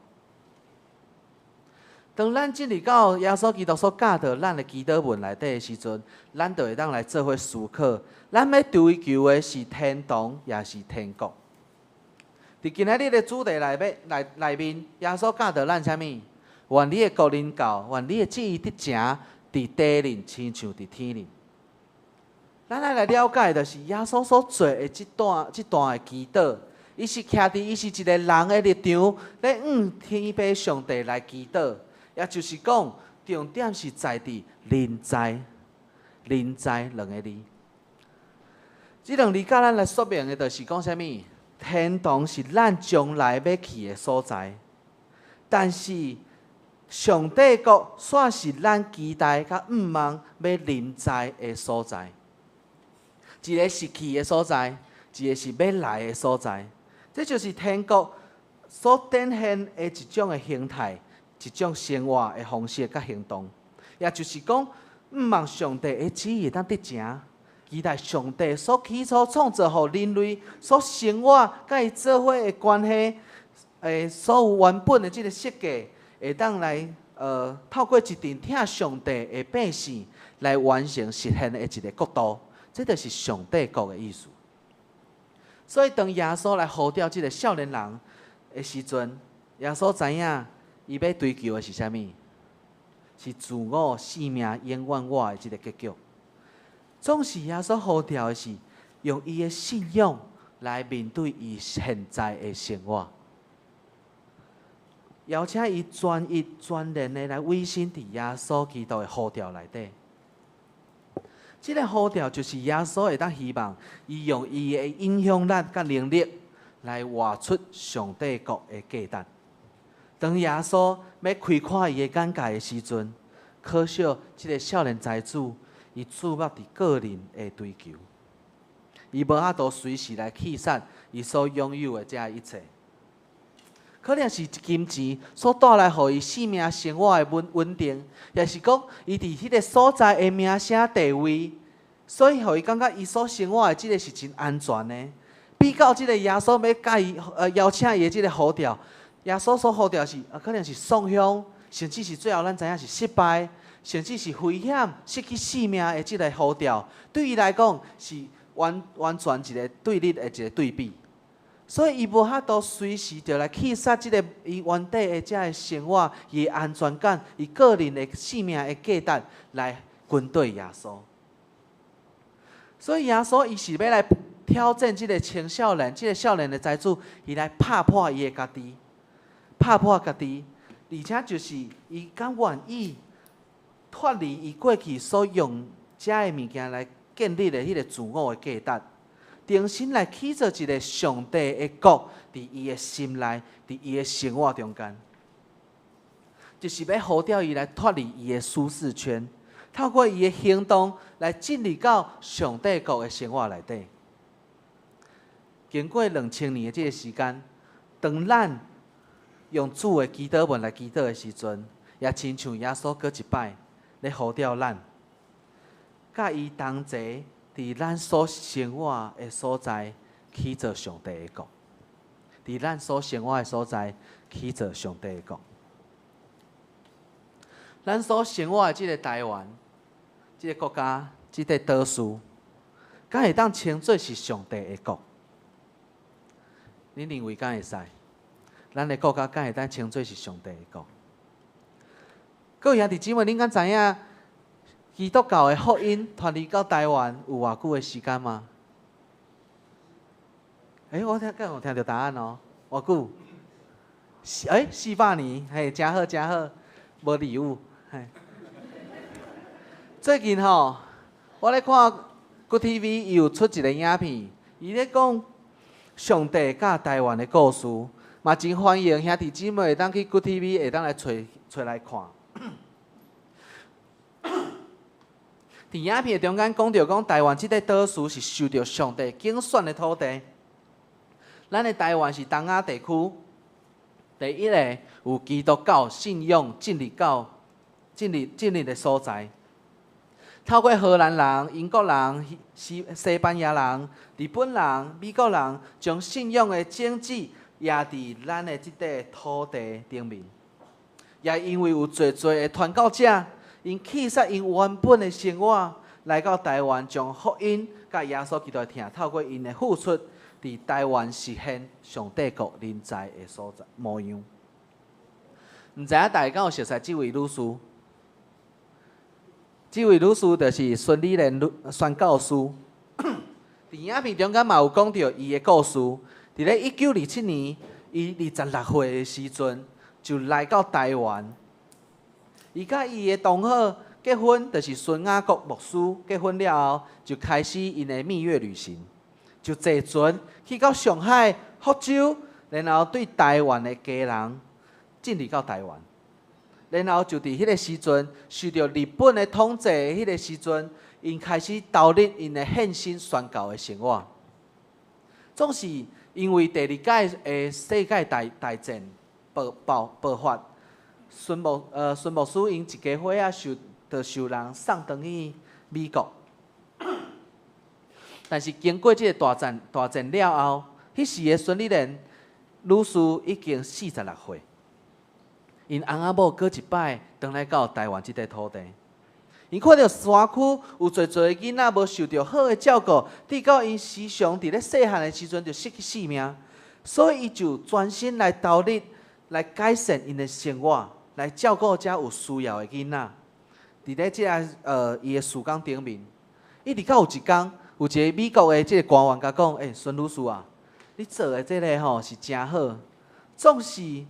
当咱进入到耶稣基督所教导咱的祈祷文内底的时阵，咱就会当来做伙思考，咱要追求的是天堂，也是天国？伫今仔日的主题内面，耶稣教导咱啥物？愿你的国临到，愿你的旨意得成。伫地人，亲像伫天人。咱来了解的是耶稣所做的这段的祈祷，伊是徛伫伊是一个人的立场，咧天父上帝来祈祷，也就是讲重点是在伫临在两个字。这两字甲咱来说明的，就是讲啥物？天堂是咱将来要去的所在，但是上帝国煞是咱期待甲盼望要临在的所在，一个是去的所在，一个是要来的所在。这就是天国所展现的一种的形态，一种生活的方式甲行动。也就是讲，盼望上帝的旨意会当得成，期待上帝所起初创造互人类所生活甲伊做伙的关系，所有原本的这个设计。会当来透过一群听上帝的百姓来完成实现的一个国度，这就是上帝国的意思。所以当耶稣来呼召这个少年人的时阵，耶稣知影伊要追求的是啥物？是自我性命永远我的这个结局。总是耶稣呼召的是用伊的信仰来面对伊现在的生活。邀请伊全意全然的来委身伫耶稣基督的呼召内底。这个呼召就是耶稣会当希望伊用伊的影响力甲能力来活出上帝国的价值。当耶稣要开阔伊的眼界的时阵，可惜这个少年财主伊注目伫个人的追求，伊无法度随时来弃杀伊所拥有的这一切。可能是金钱所带来予伊生命生活的稳定，也是讲伊伫迄个所在的名声地位，所以予伊感觉伊所生活的即个是真安全的。比较即个耶稣要甲伊邀请伊的即个呼召，耶稣所呼召是可能是丧凶，甚至是最后咱知影是失败，甚至是危险、失去性命的即个呼召，对伊来讲是完全一个对立的一个对比。所以伊无法度随时就来弃杀即个伊原底的遮个生活、伊安全感、伊个人的性命的价值来军队耶稣。所以耶稣伊是要来挑战即个青少年、即个少年的财主，伊来拍破伊的家己，拍破家己，而且就是伊敢愿意脱离伊过去所用遮个物件来建立的迄个自我的价值。重新来起造一个上帝的国，伫伊的心内，伫伊的生活中间，就是要呼召伊来脱离伊的舒适圈，透过伊的行动来进入到上帝国的生活内底。经过2000年的这个时间，当咱用主的祈祷文来祈祷的时阵，也亲像耶稣过一摆咧呼召咱甲伊同齐伫咱所生活的所在起做上帝的国，伫咱所生活的所在起做上帝的国。咱所生活的即个台湾，即个国家，即个岛屿，敢会当称作是上帝的国？你认为敢会使？咱的国家敢会当称作是上帝的国？各位兄弟姊妹，恁敢知影基督教的福音传入到台湾有偌久的时间吗？我敢有听到答案哦？偌久？400年，嘿，真好真好，无礼物。嘿，最近吼，我咧看 Good TV， 伊有出一个影片，伊咧讲上帝甲台湾的故事，嘛真欢迎兄弟姊妹会当去 Good TV 会当来找来看。伫影片中间讲到讲台湾即个岛屿是受到上帝拣选的土地，咱的台湾是东亚地区第一个有基督教信仰建立的所在。透过荷兰人、英国人、西班牙人、日本人、美国人，将信仰的种子压伫咱的即块土地顶面，也因为有侪的传教者，因弃煞因原本的生活，来到台湾，将福音甲耶稣基督的听，透过因的付出，伫台湾实现上帝国临在的所在模样。毋知影大家有熟悉这位女士？这位女士就是孙理莲宣教师。伫影片中间嘛有讲到伊的故事。伫咧1927年，伊26岁的时阵，就来到台湾。伊甲伊的同学结婚，就是孙雅国牧师结婚了后，就开始因的蜜月旅行，就坐船去到上海、福州，然后对台湾的家人进入到台湾。然后就伫迄个时阵，受到日本的统治，迄个时阵，因开始投入因的献身宣教的生活。总是因为第2届的世界大战爆发，孙牧师因一家伙仔受人送转去美国。但是经过这个大战了后，迄时的孙理莲女士已经46岁。因翁仔某过一摆，回来到台湾这块土地，因看到山区有侪的囡仔无受到好的照顾，直到因时常伫咧细汉的时阵就失去性命，所以伊就专心来投入，来改善因的生活，来照顾遮有需要的囡仔。伫咧这伊的事工顶面，一直到有一天，有一个美国的这个官员甲讲：孙女士啊，你做的这个吼是真好，总是。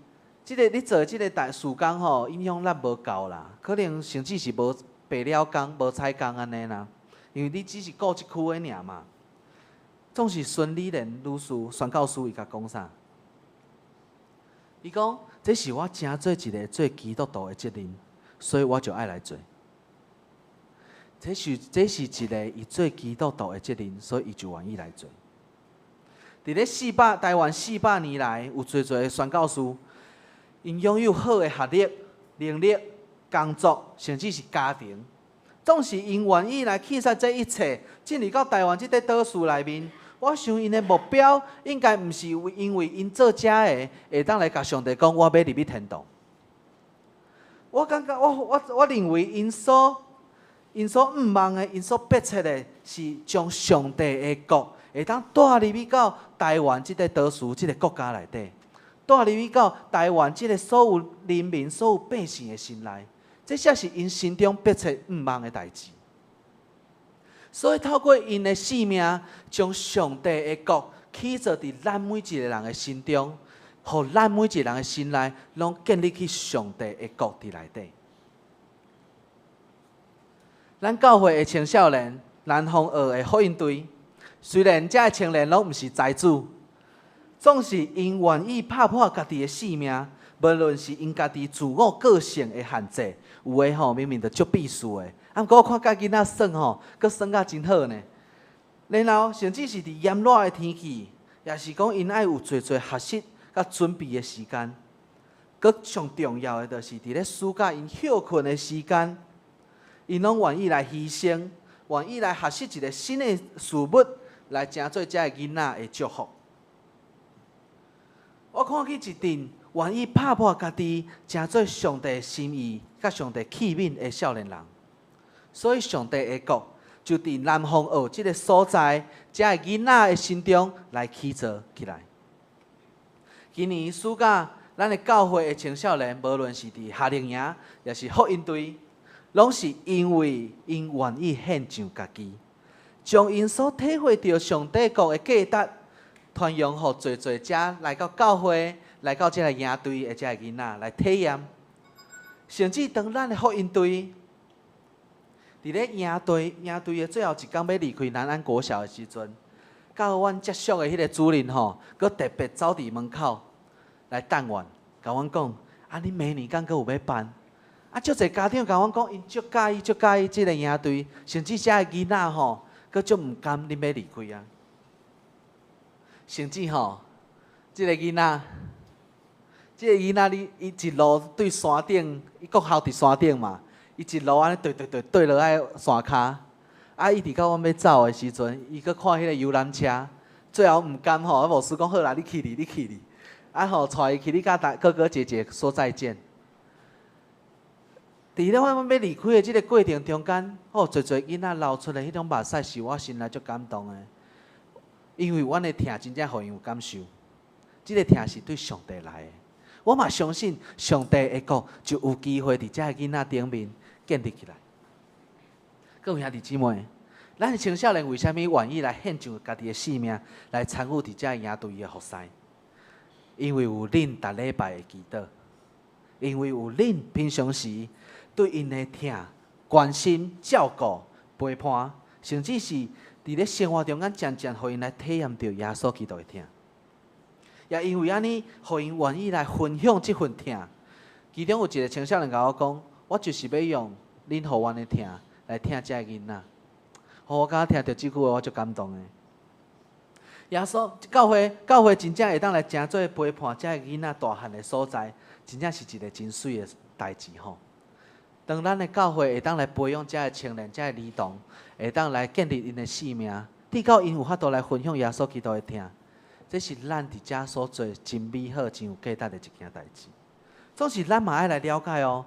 你做即个事工吼，影响力无够啦，可能甚至是无白了工、无采工安尼啦。因为你只是顾一区的尔嘛。总是孙理莲女士宣教师伊甲讲啥？伊讲：这是我正做一个做基督徒的责任，所以我就爱来做。这是一个伊做基督徒的责任，所以伊就愿意来做。伫咧台湾400年来，有侪的宣教师。因拥有好的学历、能力、工作，甚至是家庭，总是因愿意来弃煞这一切，进入到台湾这块岛屿内面。我想因的目标应该毋是因为因做遮的会当来甲上帝讲我要入去天堂。我感觉我认为因所毋望的、因所迫切的，是将上帝的国会当带入去到台湾这块岛屿、这个国家内底。带入去到台湾这个所有人民、所有百姓的心内，这才是因心中迫切毋望的代志。所以透过因的性命，将上帝的国起造伫咱每一个人的心中，互咱每一个人的心内，拢建立起上帝的国伫内底。咱教会的青少年、南方学的福音队，虽然这青年拢毋是财主。总是因愿意拍破家己的性命，无论是因家己自我个性的限制，有诶吼明明就足必须的，毋过我看甲囡仔耍吼，佫耍甲真好呢。然后甚至是伫炎热的天气，也是讲因爱有侪学习甲准备的时间。佫上重要的就是伫咧暑假因休困的时间，因拢愿意来牺牲，愿意来学习一个新的事物，来成做遮个囡仔的祝福。我看见一阵愿意拍破家己，成做上帝心意、甲上帝器皿的少年人。所以上帝的国就伫南方澳这个所在，遮个囡仔的心中来起造起来。今年暑假，咱的教会的青少年，无论是伫夏令营，也是福音队，拢是因为因愿意献上家己，将因所体会到上帝国的价值，传扬予侪侪遮来到教会、来到这个营队的遮个囡仔来体验。甚至当咱的福音队伫咧营队的最后一天要离开南安国小的时阵，到阮接属的迄个主任吼，佮特别走伫门口来等阮，甲阮讲：啊，你明年敢佮有要办？啊，足侪家长甲阮讲，因足介意即个营队，甚至遮个囡仔吼，佮足毋甘恁要离开啊。甚至吼，即个囡仔，伊一路对山顶，伊国校伫山顶嘛，伊一路安尼对落来山骹。啊，伊伫到阮要走的时阵，伊搁看迄个游览车，最后毋甘吼，牧师讲好啦，你去。啊吼，带伊去你甲哥哥姐姐说再见。伫咧阮要离开的即个过程中间，侪侪囡仔流出来迄种目屎，是我心内足感动的。因为阮的疼真正互因有感受，即个疼是对上帝来的。我嘛相信上帝的国就有机会伫遮个囡仔顶面建立起来。各位兄弟姊妹，咱的青少年为虾米愿意来献上家己的性命，来参与伫遮营队的服侍？因为有恁逐礼拜的祈祷，因为有恁平常时对因的疼、关心、照顾、陪伴，甚至是伫咧生活中间渐渐互因来体验到耶稣基督的疼。也因为安尼，互因愿意来分享即份疼。其中有一个青少年甲我讲：我就是要用恁互阮的疼来疼遮个囡仔。我刚听到即句话，我足感动的。耶稣教会真正会当来成做陪伴遮个囡仔大汉的所在，真正是一个真水的代志吼。当咱的教会会当来培养遮个青年、遮个儿童，会当来建立因的性命，直到因有法度来分享耶稣基督的疼，这是咱伫遮所做真美好、真有价值的一件代志。总是咱嘛爱来了解哦，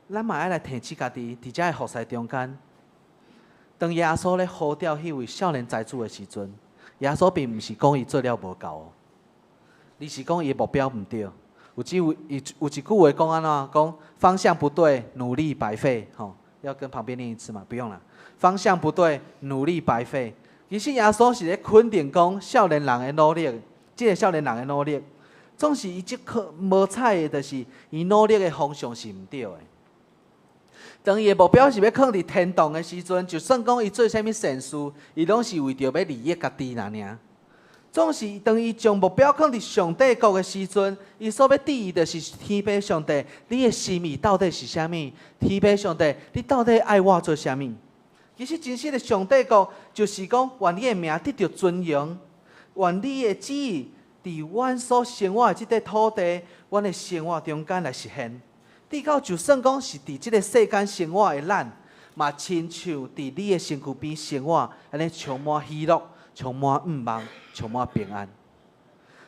咱嘛爱来提起家己伫遮个服侍中间。当耶稣咧呼召迄位少年财主的时阵，耶稣并毋是讲伊做了无够哦，而是讲伊的目标毋对。有一句话讲安怎？讲方向不对，努力白费。吼，要跟旁边念一次吗？不用了。方向不对，努力白费。其实耶稣是咧肯定讲少年人的努力，即个少年人的努力，总是伊即可无彩的，就是伊努力的方向是毋对的。当伊的目标是要放伫天堂的时阵，就算讲伊做啥物善事，伊拢是为着要利益家己尔。总是当伊将目标放伫上帝国的时阵，伊所要伫意的是天父上帝，你的心意到底是啥物？天父上帝，你到底爱我做啥物？其实真实的上帝国就是讲，愿你的名得到尊荣，愿你的旨意伫阮所生活的即块土地，阮的生活中间来实现。直到就算讲是伫即个世间生活的咱，嘛亲像伫你的身躯边生活，安尼充满喜乐，充满愿望，充满平安。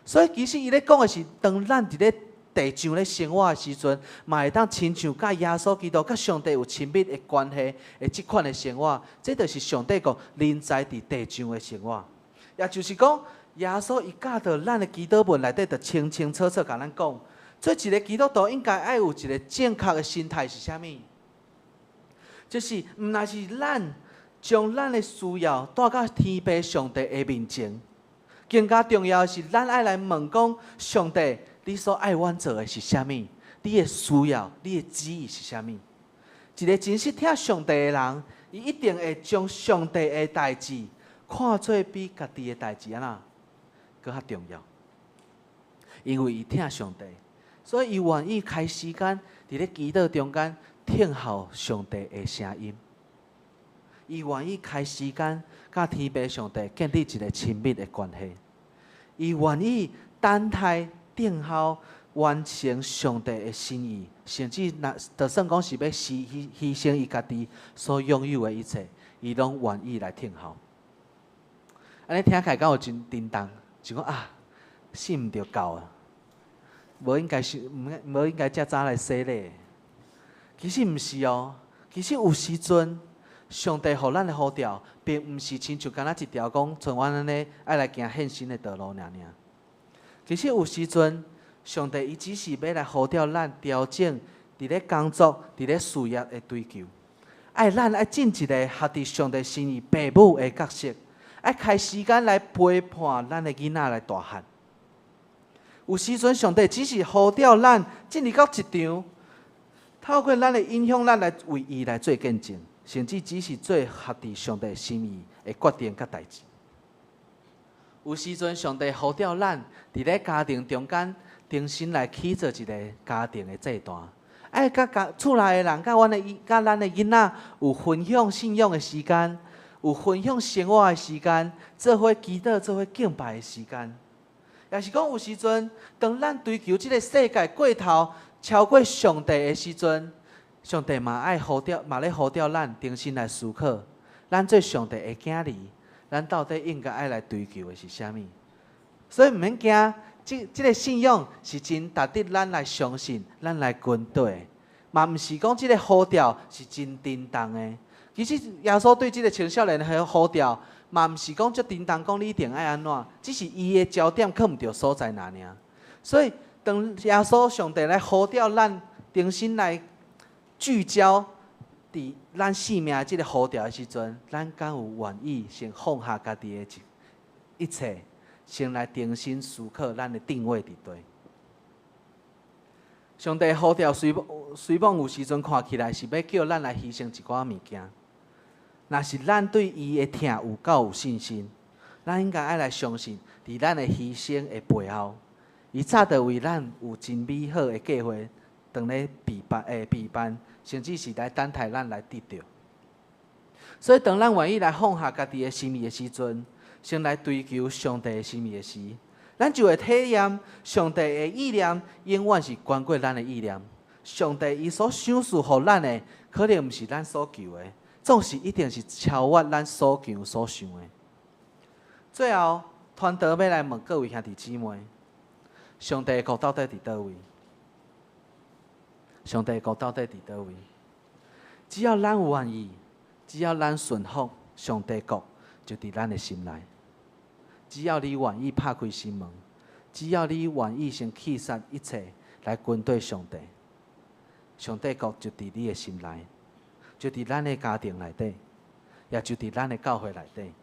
所以其实伊咧讲的是，当咱伫咧地上咧生活的时阵，嘛会当亲像甲耶稣基督、甲上帝有亲密的关系的即款的生活，这就是上帝国临在伫地上的生活。也就是讲，耶稣伊教导咱的祈祷文内底，就清清楚楚甲咱讲。做一个基督徒应该爱有一个正确的心态是啥物？就是毋那是咱将咱的需要带到天父上帝的面前，更加重要的是咱爱来问讲：上帝，你所爱阮做的是啥物？你的需要、你的旨意是啥物？一个真实听上帝的人，伊一定会将上帝的代志看做比家己的代志更较重要，因为伊听上帝。所以，伊愿意开时间伫咧祈祷中间听候上帝的声音。伊愿意开时间甲天父上帝建立一个亲密的关系。伊愿意等待等候完成上帝的心意，甚至就算讲是要牺牲伊家己所拥有的一切，伊拢愿意来听候。安尼听起来敢有真叮当，就讲啊，信毋着够啊，无应该遮早来洗礼。其实毋是哦，其实有时阵，上帝互咱的呼召，并毋是亲像敢若一条讲像阮安尼爱来行献身的道路尔。其实有时阵，上帝伊只是要来呼召咱调整伫咧工作、伫咧事业的追求，咱爱尽一个合伫上帝心意父母的角色，爱开时间来陪伴咱的囡仔来大汉。有时阵，上帝只是呼召咱进入到一场，透过咱的影响，咱来为伊来做见证，甚至只是做合伫上帝心意的决定甲代志。有时阵，上帝呼召咱伫咧家庭中间，重新来起做一个家庭的祭坛，爱甲厝内的人，甲咱的囡仔有分享信仰的时间，有分享生活的时间，做伙祈祷、做伙敬拜的时间。也是讲有时阵，当咱追求即个世界过头超过上帝的时阵，上帝嘛咧呼召咱重新来思考，咱做上帝的囝儿，咱到底应该爱来追求的是啥物？所以毋免惊，即个信仰是真值得咱来相信，咱来跟对，嘛毋是讲即个呼召是真叮当的。其实耶稣对即个青少年的呼召，嘛毋是讲足叮当，讲你一定爱安怎，只是伊的焦点放毋着所在哪尔。所以当耶稣上帝来呼召咱重新来聚焦伫咱生命的即个呼召的时阵，咱敢有愿意先放下家己的一切，先来重新思考咱的定位伫佗？上帝呼召虽望有时阵看起来是要叫咱来牺牲一寡物件，若是咱对伊的听有够有信心，咱应该爱来相信，伫咱的牺牲的背后，伊早就为咱有真美好的计划，当咧备办，甚至是来等待咱来得到。所以，当咱愿意来放下家己的心意的时阵，先来追求上帝的心意的时，咱就会体验上帝的意念永远是关过咱的意念。上帝伊所想赐予咱的，可能毋是咱所求的，总是一定是超越咱所求所想的。最后，传道要来问各位兄弟姊妹：上帝的国到底伫倒位？上帝的国到底伫倒位？只要咱愿意，只要咱顺服，上帝国就伫咱的心内。只要你愿意拍开心门，只要你愿意先弃杀一切来跟对上帝，上帝国就伫你的心内，就伫咱的家庭内底，也就伫咱的教会内底，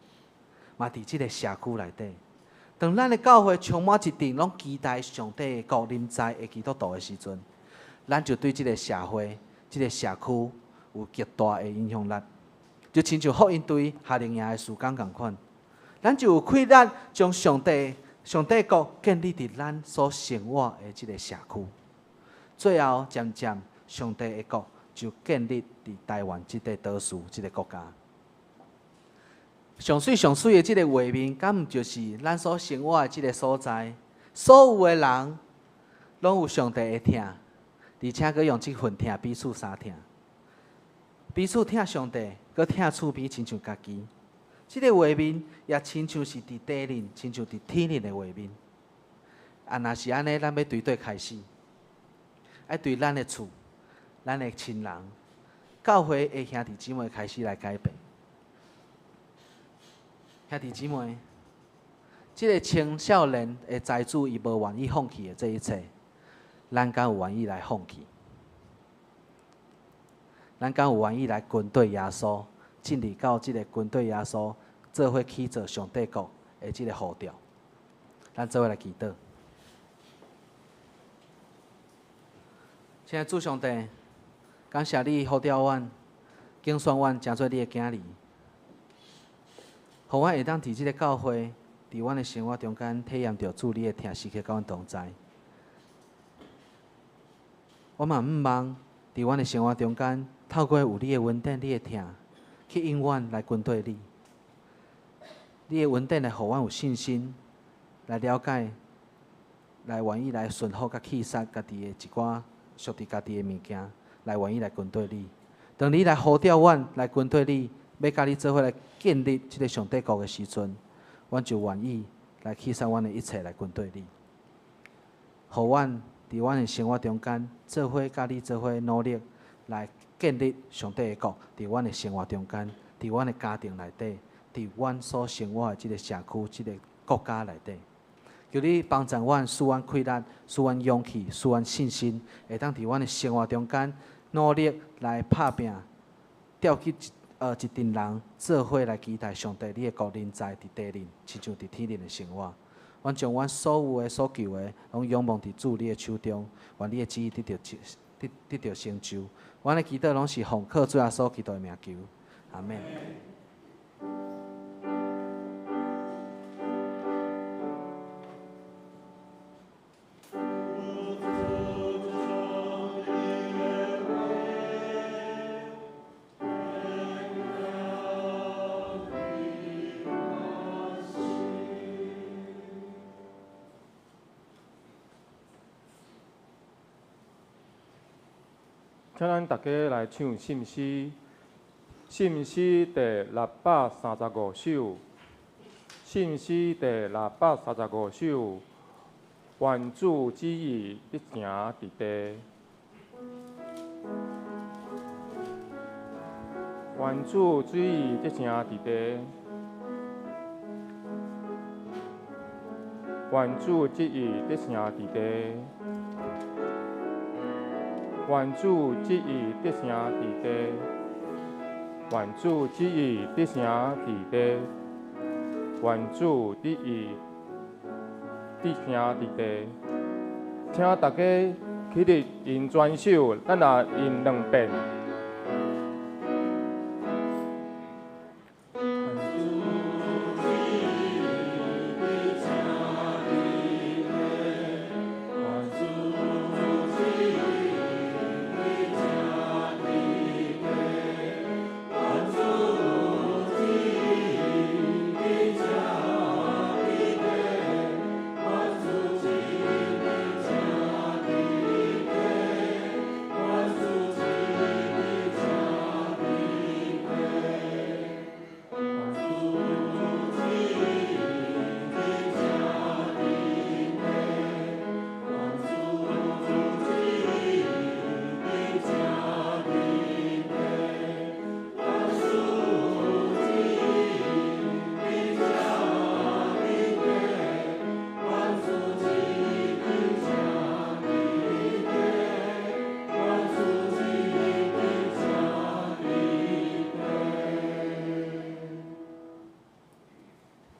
嘛伫即个社区内底。当咱的教会充满一定拢期待上帝的国临在的基督徒的时阵，咱就对即个社会、即个社区有极大的影响力，就亲像福音对夏令营的事工同款。咱就有气力将上帝国建立伫咱所生活的即个社区，最后渐渐上帝的国就建立伫台湾即个岛屿、即个国家。上水的即个画面，敢毋就是咱所生活的即个所在？所有的人拢有上帝的疼，而且佮用即份疼彼此相疼，彼此疼上帝，佮疼厝边亲像家己。即个画面也亲像是伫地人，亲像伫天人的画面。若是安尼，咱要对对开始，爱对咱的厝、咱的亲人、教会的兄弟姊妹开始来改变。兄弟姊妹，即个青少年的财主，伊无愿意放弃的这一切，咱敢有愿意来放弃？咱敢有愿意来跟对耶稣？进入到即个军队耶稣，做伙去做上帝国的即个呼召，咱做伙来祈祷。亲爱的主上帝，感谢你呼召阮、拣选阮，成做你的囝儿，互阮会当伫即个教会，伫阮的生活中间体验到主你的疼，时刻甲阮同在。我嘛毋望伫阮的生活中间，透过有你的稳定、你的疼。去因阮来跟对你，你的稳定来，互阮有信心，来了解，来愿意来顺服甲弃杀家己的一寡属于家己的物件，来愿意来跟对你。当你来呼召阮来跟对你，要甲你做伙来建立即个上帝国的时阵，阮就愿意来牺牲阮的一切来跟对你，互阮伫阮的生活中间，做伙甲你做伙努力来建立上帝的国，伫阮的生活中间，伫阮的家庭内底，伫阮所生活的即个社区、即个国家内底。求你帮助阮，使阮气力，使阮勇气，使阮信心，会当伫阮的生活中间努力来拍拼，调去一群人做伙来期待上帝你的国临在伫地人，亲像伫天人的生活。阮将阮所有的所求的，拢仰望伫主你的手中，愿你的旨意得到成就。阮的祈祷拢是奉靠主耶稣基督的名求，阿门。请咱大家来唱信诗，信诗第635首，信诗第635首，愿主旨意必成伫地，愿主旨意必成伫地，愿主旨意必成伫地。愿主旨意得成伫地，愿主旨意得成伫地，愿主旨意得成伫地。请大家起立用全手，咱也用2遍。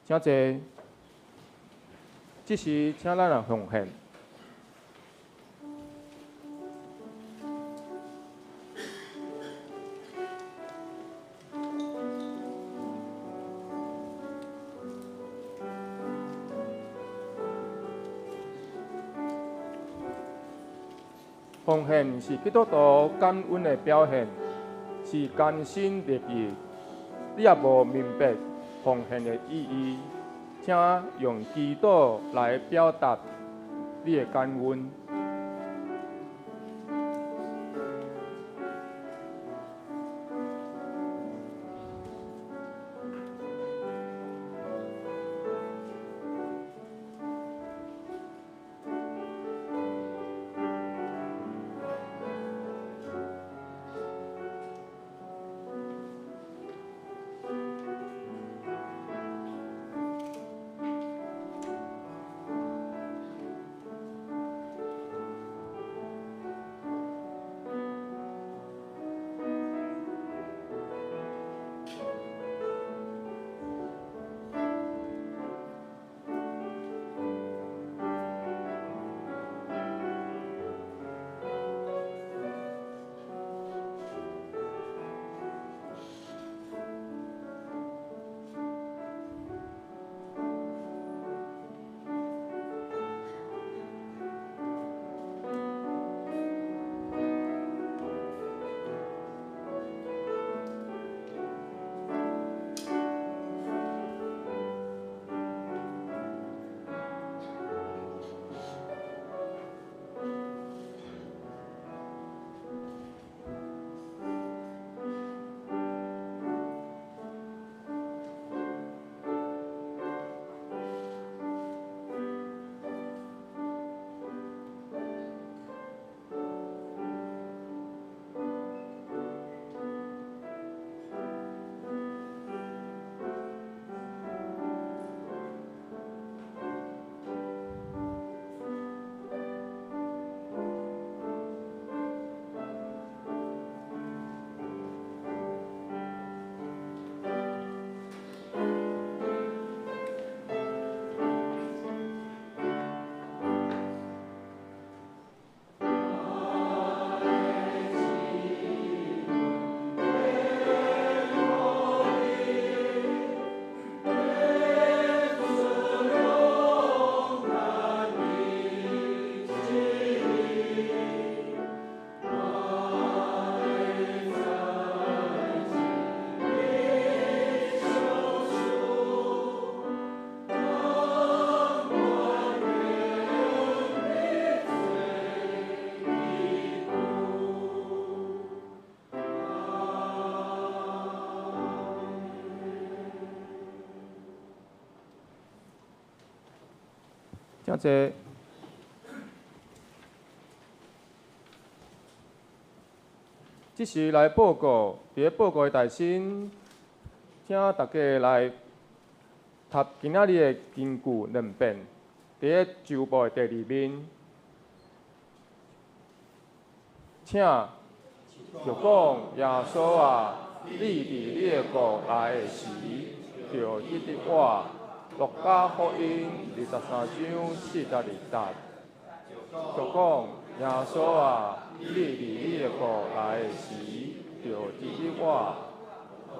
请坐，这时请咱来奉献。奉献是基督徒感恩的表现，是甘心乐意。你也无明白奉献的意义，请用祈祷来表达你的感恩。请坐。即时来报告，伫报告的内身，请大家来读今仔日的经句两遍，伫周报的第2面，请就讲耶稣啊，你伫你的国来的时，就记得我。路加福音23章42节，就讲耶稣啊，你伫你的国来的时，就记得我。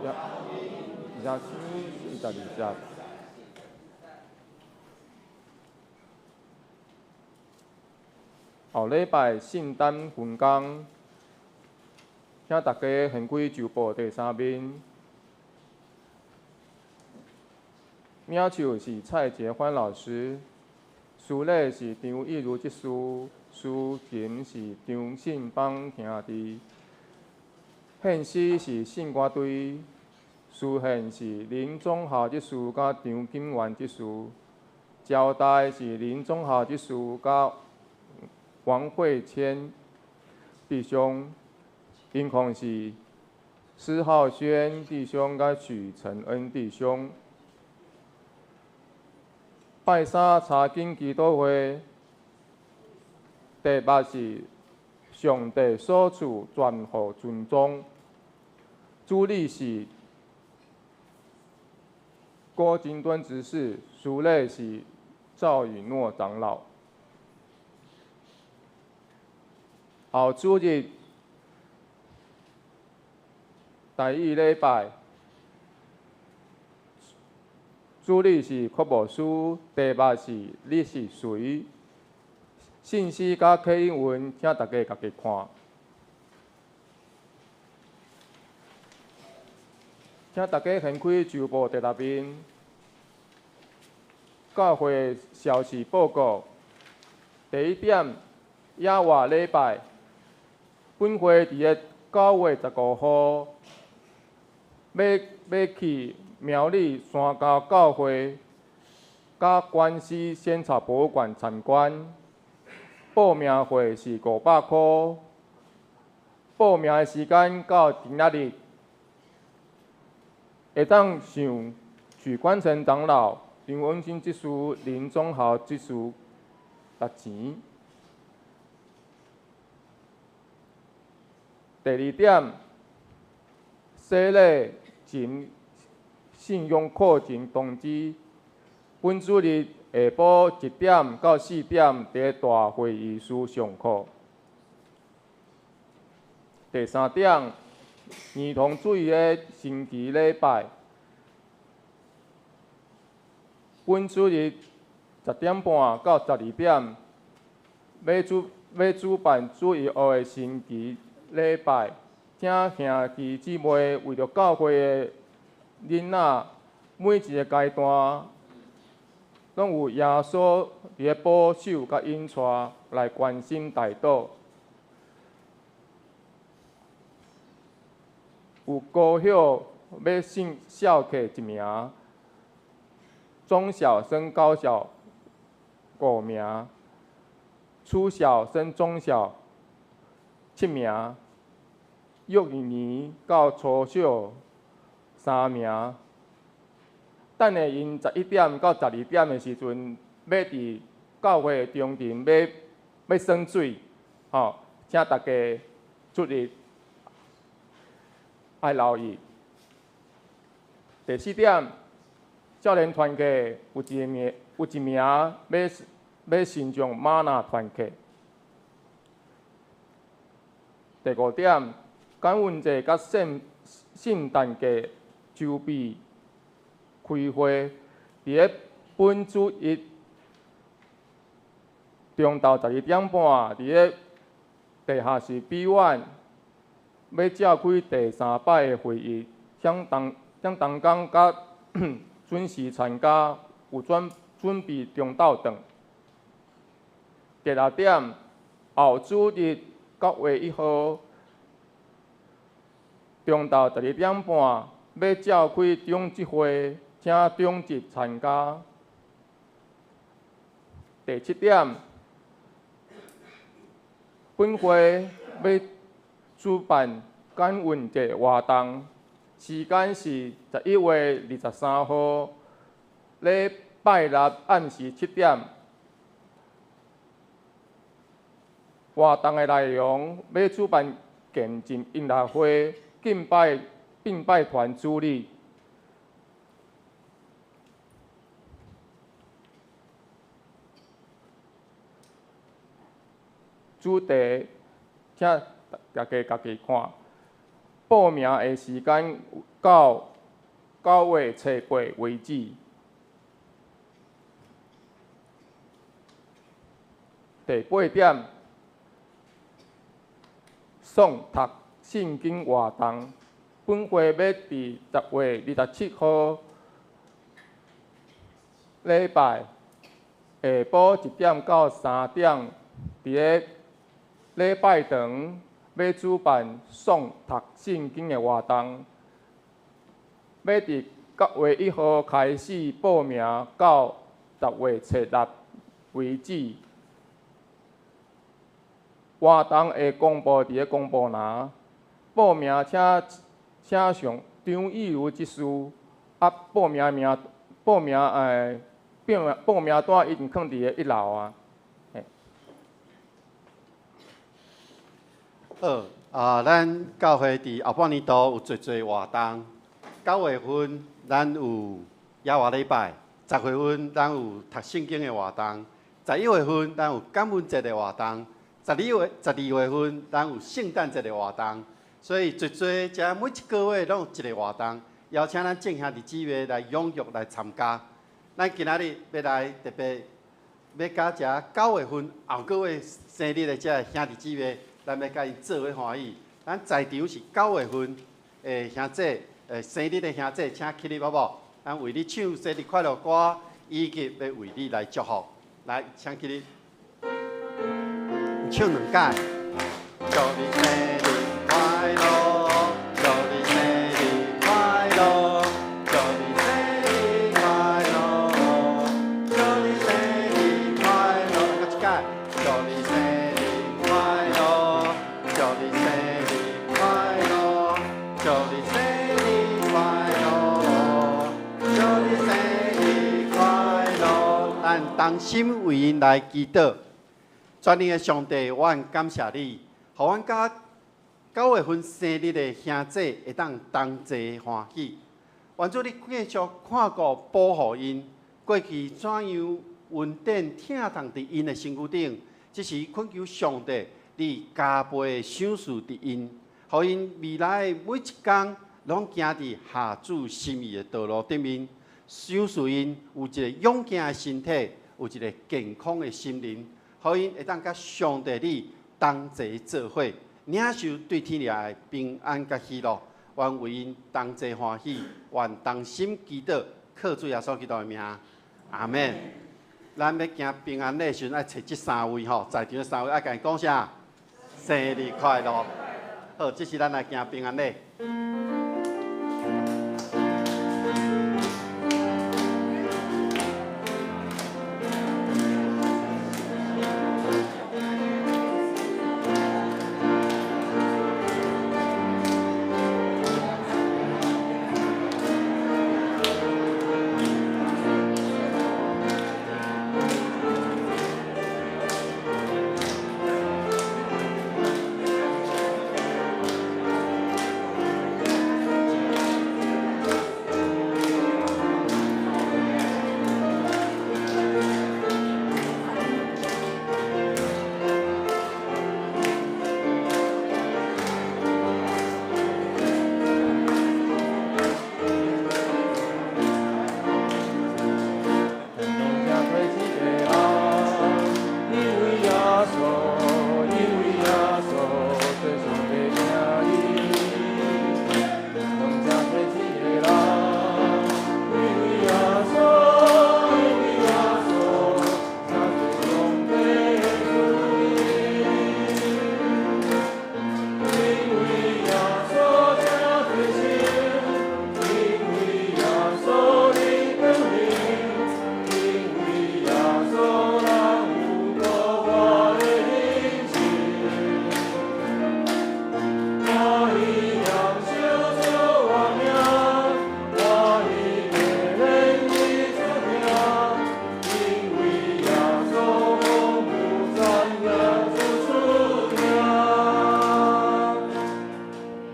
23章42节。后礼拜圣诞分工，请大家现开周报第3面。名手是蔡杰欢老师，书礼是张义如执事，书琴是张信邦兄弟，献诗是信歌队，书献是林宗孝执事甲张金元执事，交代是林宗孝执事甲王慧谦弟兄，音控是施浩轩弟兄甲许承恩弟兄。拜三查经祈祷会，题目是上帝所赐全乎尊重，主理是郭金敦执事，书礼是赵宇诺长老。后主日第1礼拜。主理是扩牧师，题目是你是谁？信息甲课英文，请大家家己看。请大家掀开周报第6面，教会消息报告。第1点，野外礼拜，本会伫个9月15号要去。苗栗山高教会甲关西仙草博物馆参观，报名费是500块，报名的时间到今仔日，会当向许冠成长老、张文新执事、林宗豪执事拿钱。第2点，洗礼前。信用课程通知，本主日下晡1点到4点伫大会议室上课。第3点，儿童主义的星期礼拜，本主日10点半到12点，要主办主义学的星期礼拜，请兄弟姊妹为着教会的。囡仔每一个阶段，拢有耶稣伫个保守甲引带来关心代祷，有高校要信小客1名，中小升高小5名，初小升中小7名，幼儿园到初小。3名，等下因11点到12点的时阵，要伫教会中庭要耍水，吼，请大家注意爱留意。第4点，少年团契有一名要欣赏玛纳团契。第5点，感恩节甲圣诞节。筹备开会，伫个本主日中昼12点半，伫个地下室 B1要召开第3摆的会议，向同工甲准时参加，有准备中昼顿。第6点，后主日9月1号中昼12点半。要召开中集会，请中集参加。第7点，本会要主办感恩节活动，时间是11月23号，礼拜六暗时7点。活动的内容要主办见证音乐会、敬拜并拜团主礼。主题，请大家家己看。报名的时间到9月7月为止。第8点，诵读圣经活动，本会要伫10月27号礼拜下晡1点到3点，伫个礼拜堂要主办诵读圣经的活动，要伫9月1号开始报名，到10月7日为止。活动会公布伫个公布栏，报名请上张义如执事，报名单已经放伫个1楼啊。好，咱教会伫后半年度有侪侪活动。9月份咱有耶和华礼拜，10月份咱有读圣经的活动，11月份咱有感恩节的活动。12月份，咱有圣诞节的活动，所以侪侪遮每一个月拢有一个活动，邀请咱众兄弟姊妹来踊跃来参加。咱今仔日要来特别要甲遮9月份后个月生日的遮兄弟姊妹，咱要甲因做伙欢喜。咱在场是9月份的兄弟，生日的兄弟，请起立好无？咱为你唱生日快乐歌，以及要为你来祝福。来，请起立。唱2届，祝你生日快乐，祝你生日快乐，祝你生日快乐，祝你生日快乐。再一届，祝你生日快乐，祝你生日快乐，祝你生日快乐，祝你生日快乐。咱同心为因来祈祷。全能的上帝，阮感谢你，互阮甲9月份生日的兄弟会当同齐欢喜。愿主你继续看顾保护因，过去怎样恩典疼痛伫因的身躯顶，只是恳求上帝你加倍赏赐伫因，互因未来的每一天拢行伫下主心意的道路顶面，赏赐因有一个勇健的身体，有一个健康的心灵。互因会当甲上帝你同齐做伙，领受对天立的平安甲喜乐，愿为因同齐欢喜，愿同心祈祷，靠主耶稣基督的名，阿门。咱要行平安礼时，爱找这3位吼，在场的3位爱甲因讲声生日快乐。好，这是咱来行平安礼。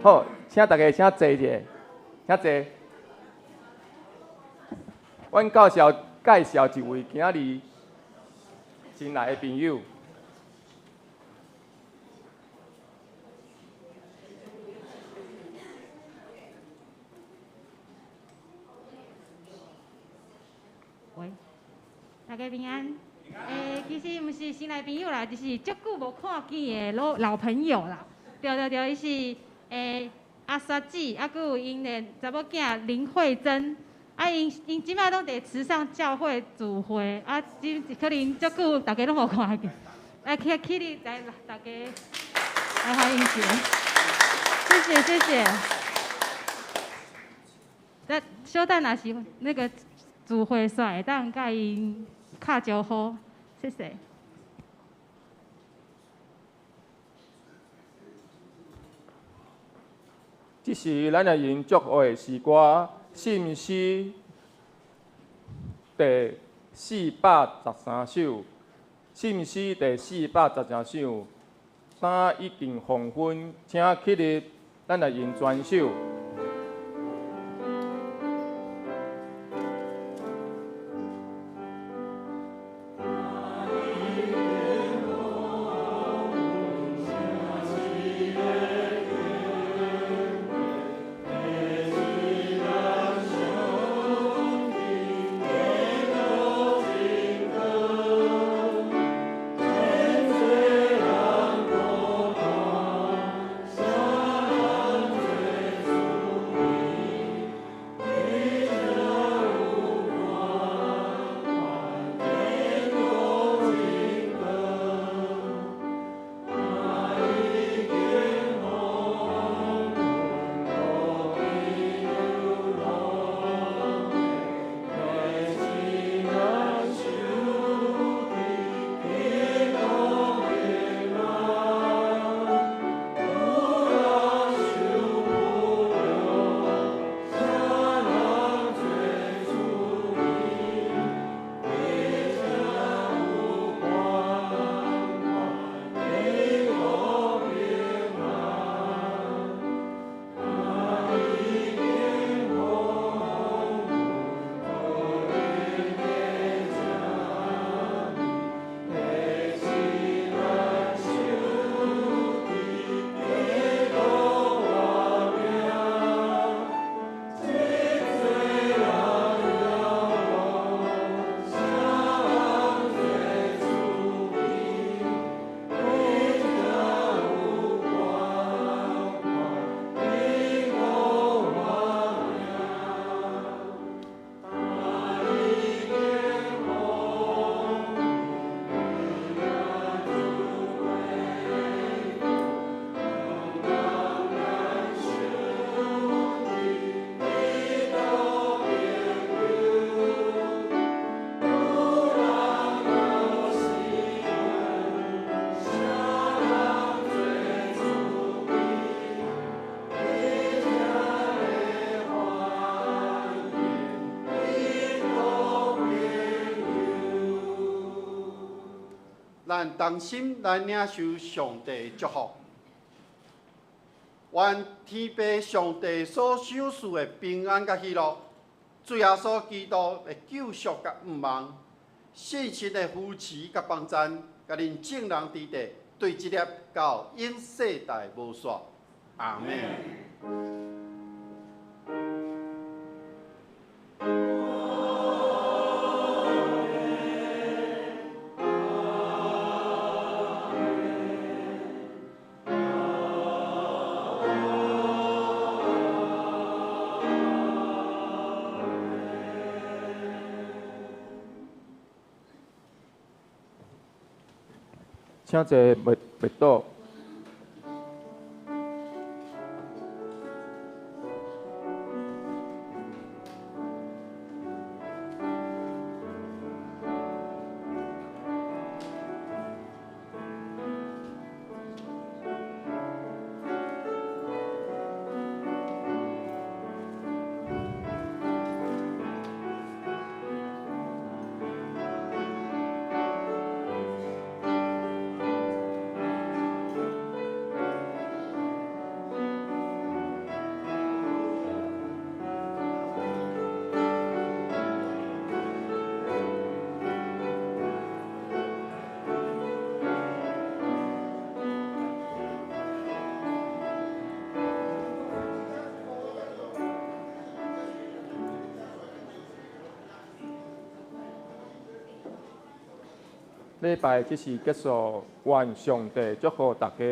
好，请大家请坐一下，请坐。阮介绍一位今仔日新来的朋友。喂，大家平安。其实毋是新来朋友啦，就是足久无看见的老朋友啦。对，伊是阿沙姊，啊，佮有因的查某囝林慧珍，啊，因即摆拢伫慈善教会聚会，啊，可能足久大家拢无看见，起立来，大家来欢迎一下，谢谢。那小等若是那个聚会煞会当甲因敲招呼，谢谢。这是咱来因祝福的诗歌，信诗第413首，信诗第413首。衫已经黄昏，请起立，咱来因专首。咱同心来领受上帝祝福。愿天父上帝所赏赐的平安甲喜乐，主耶稣基督的救赎甲恩望，信实的扶持甲帮赞，甲恁众人之地对一粒到永世代无煞。阿门。请坐，袂倒。礼拜即是结束，愿上帝祝福大家。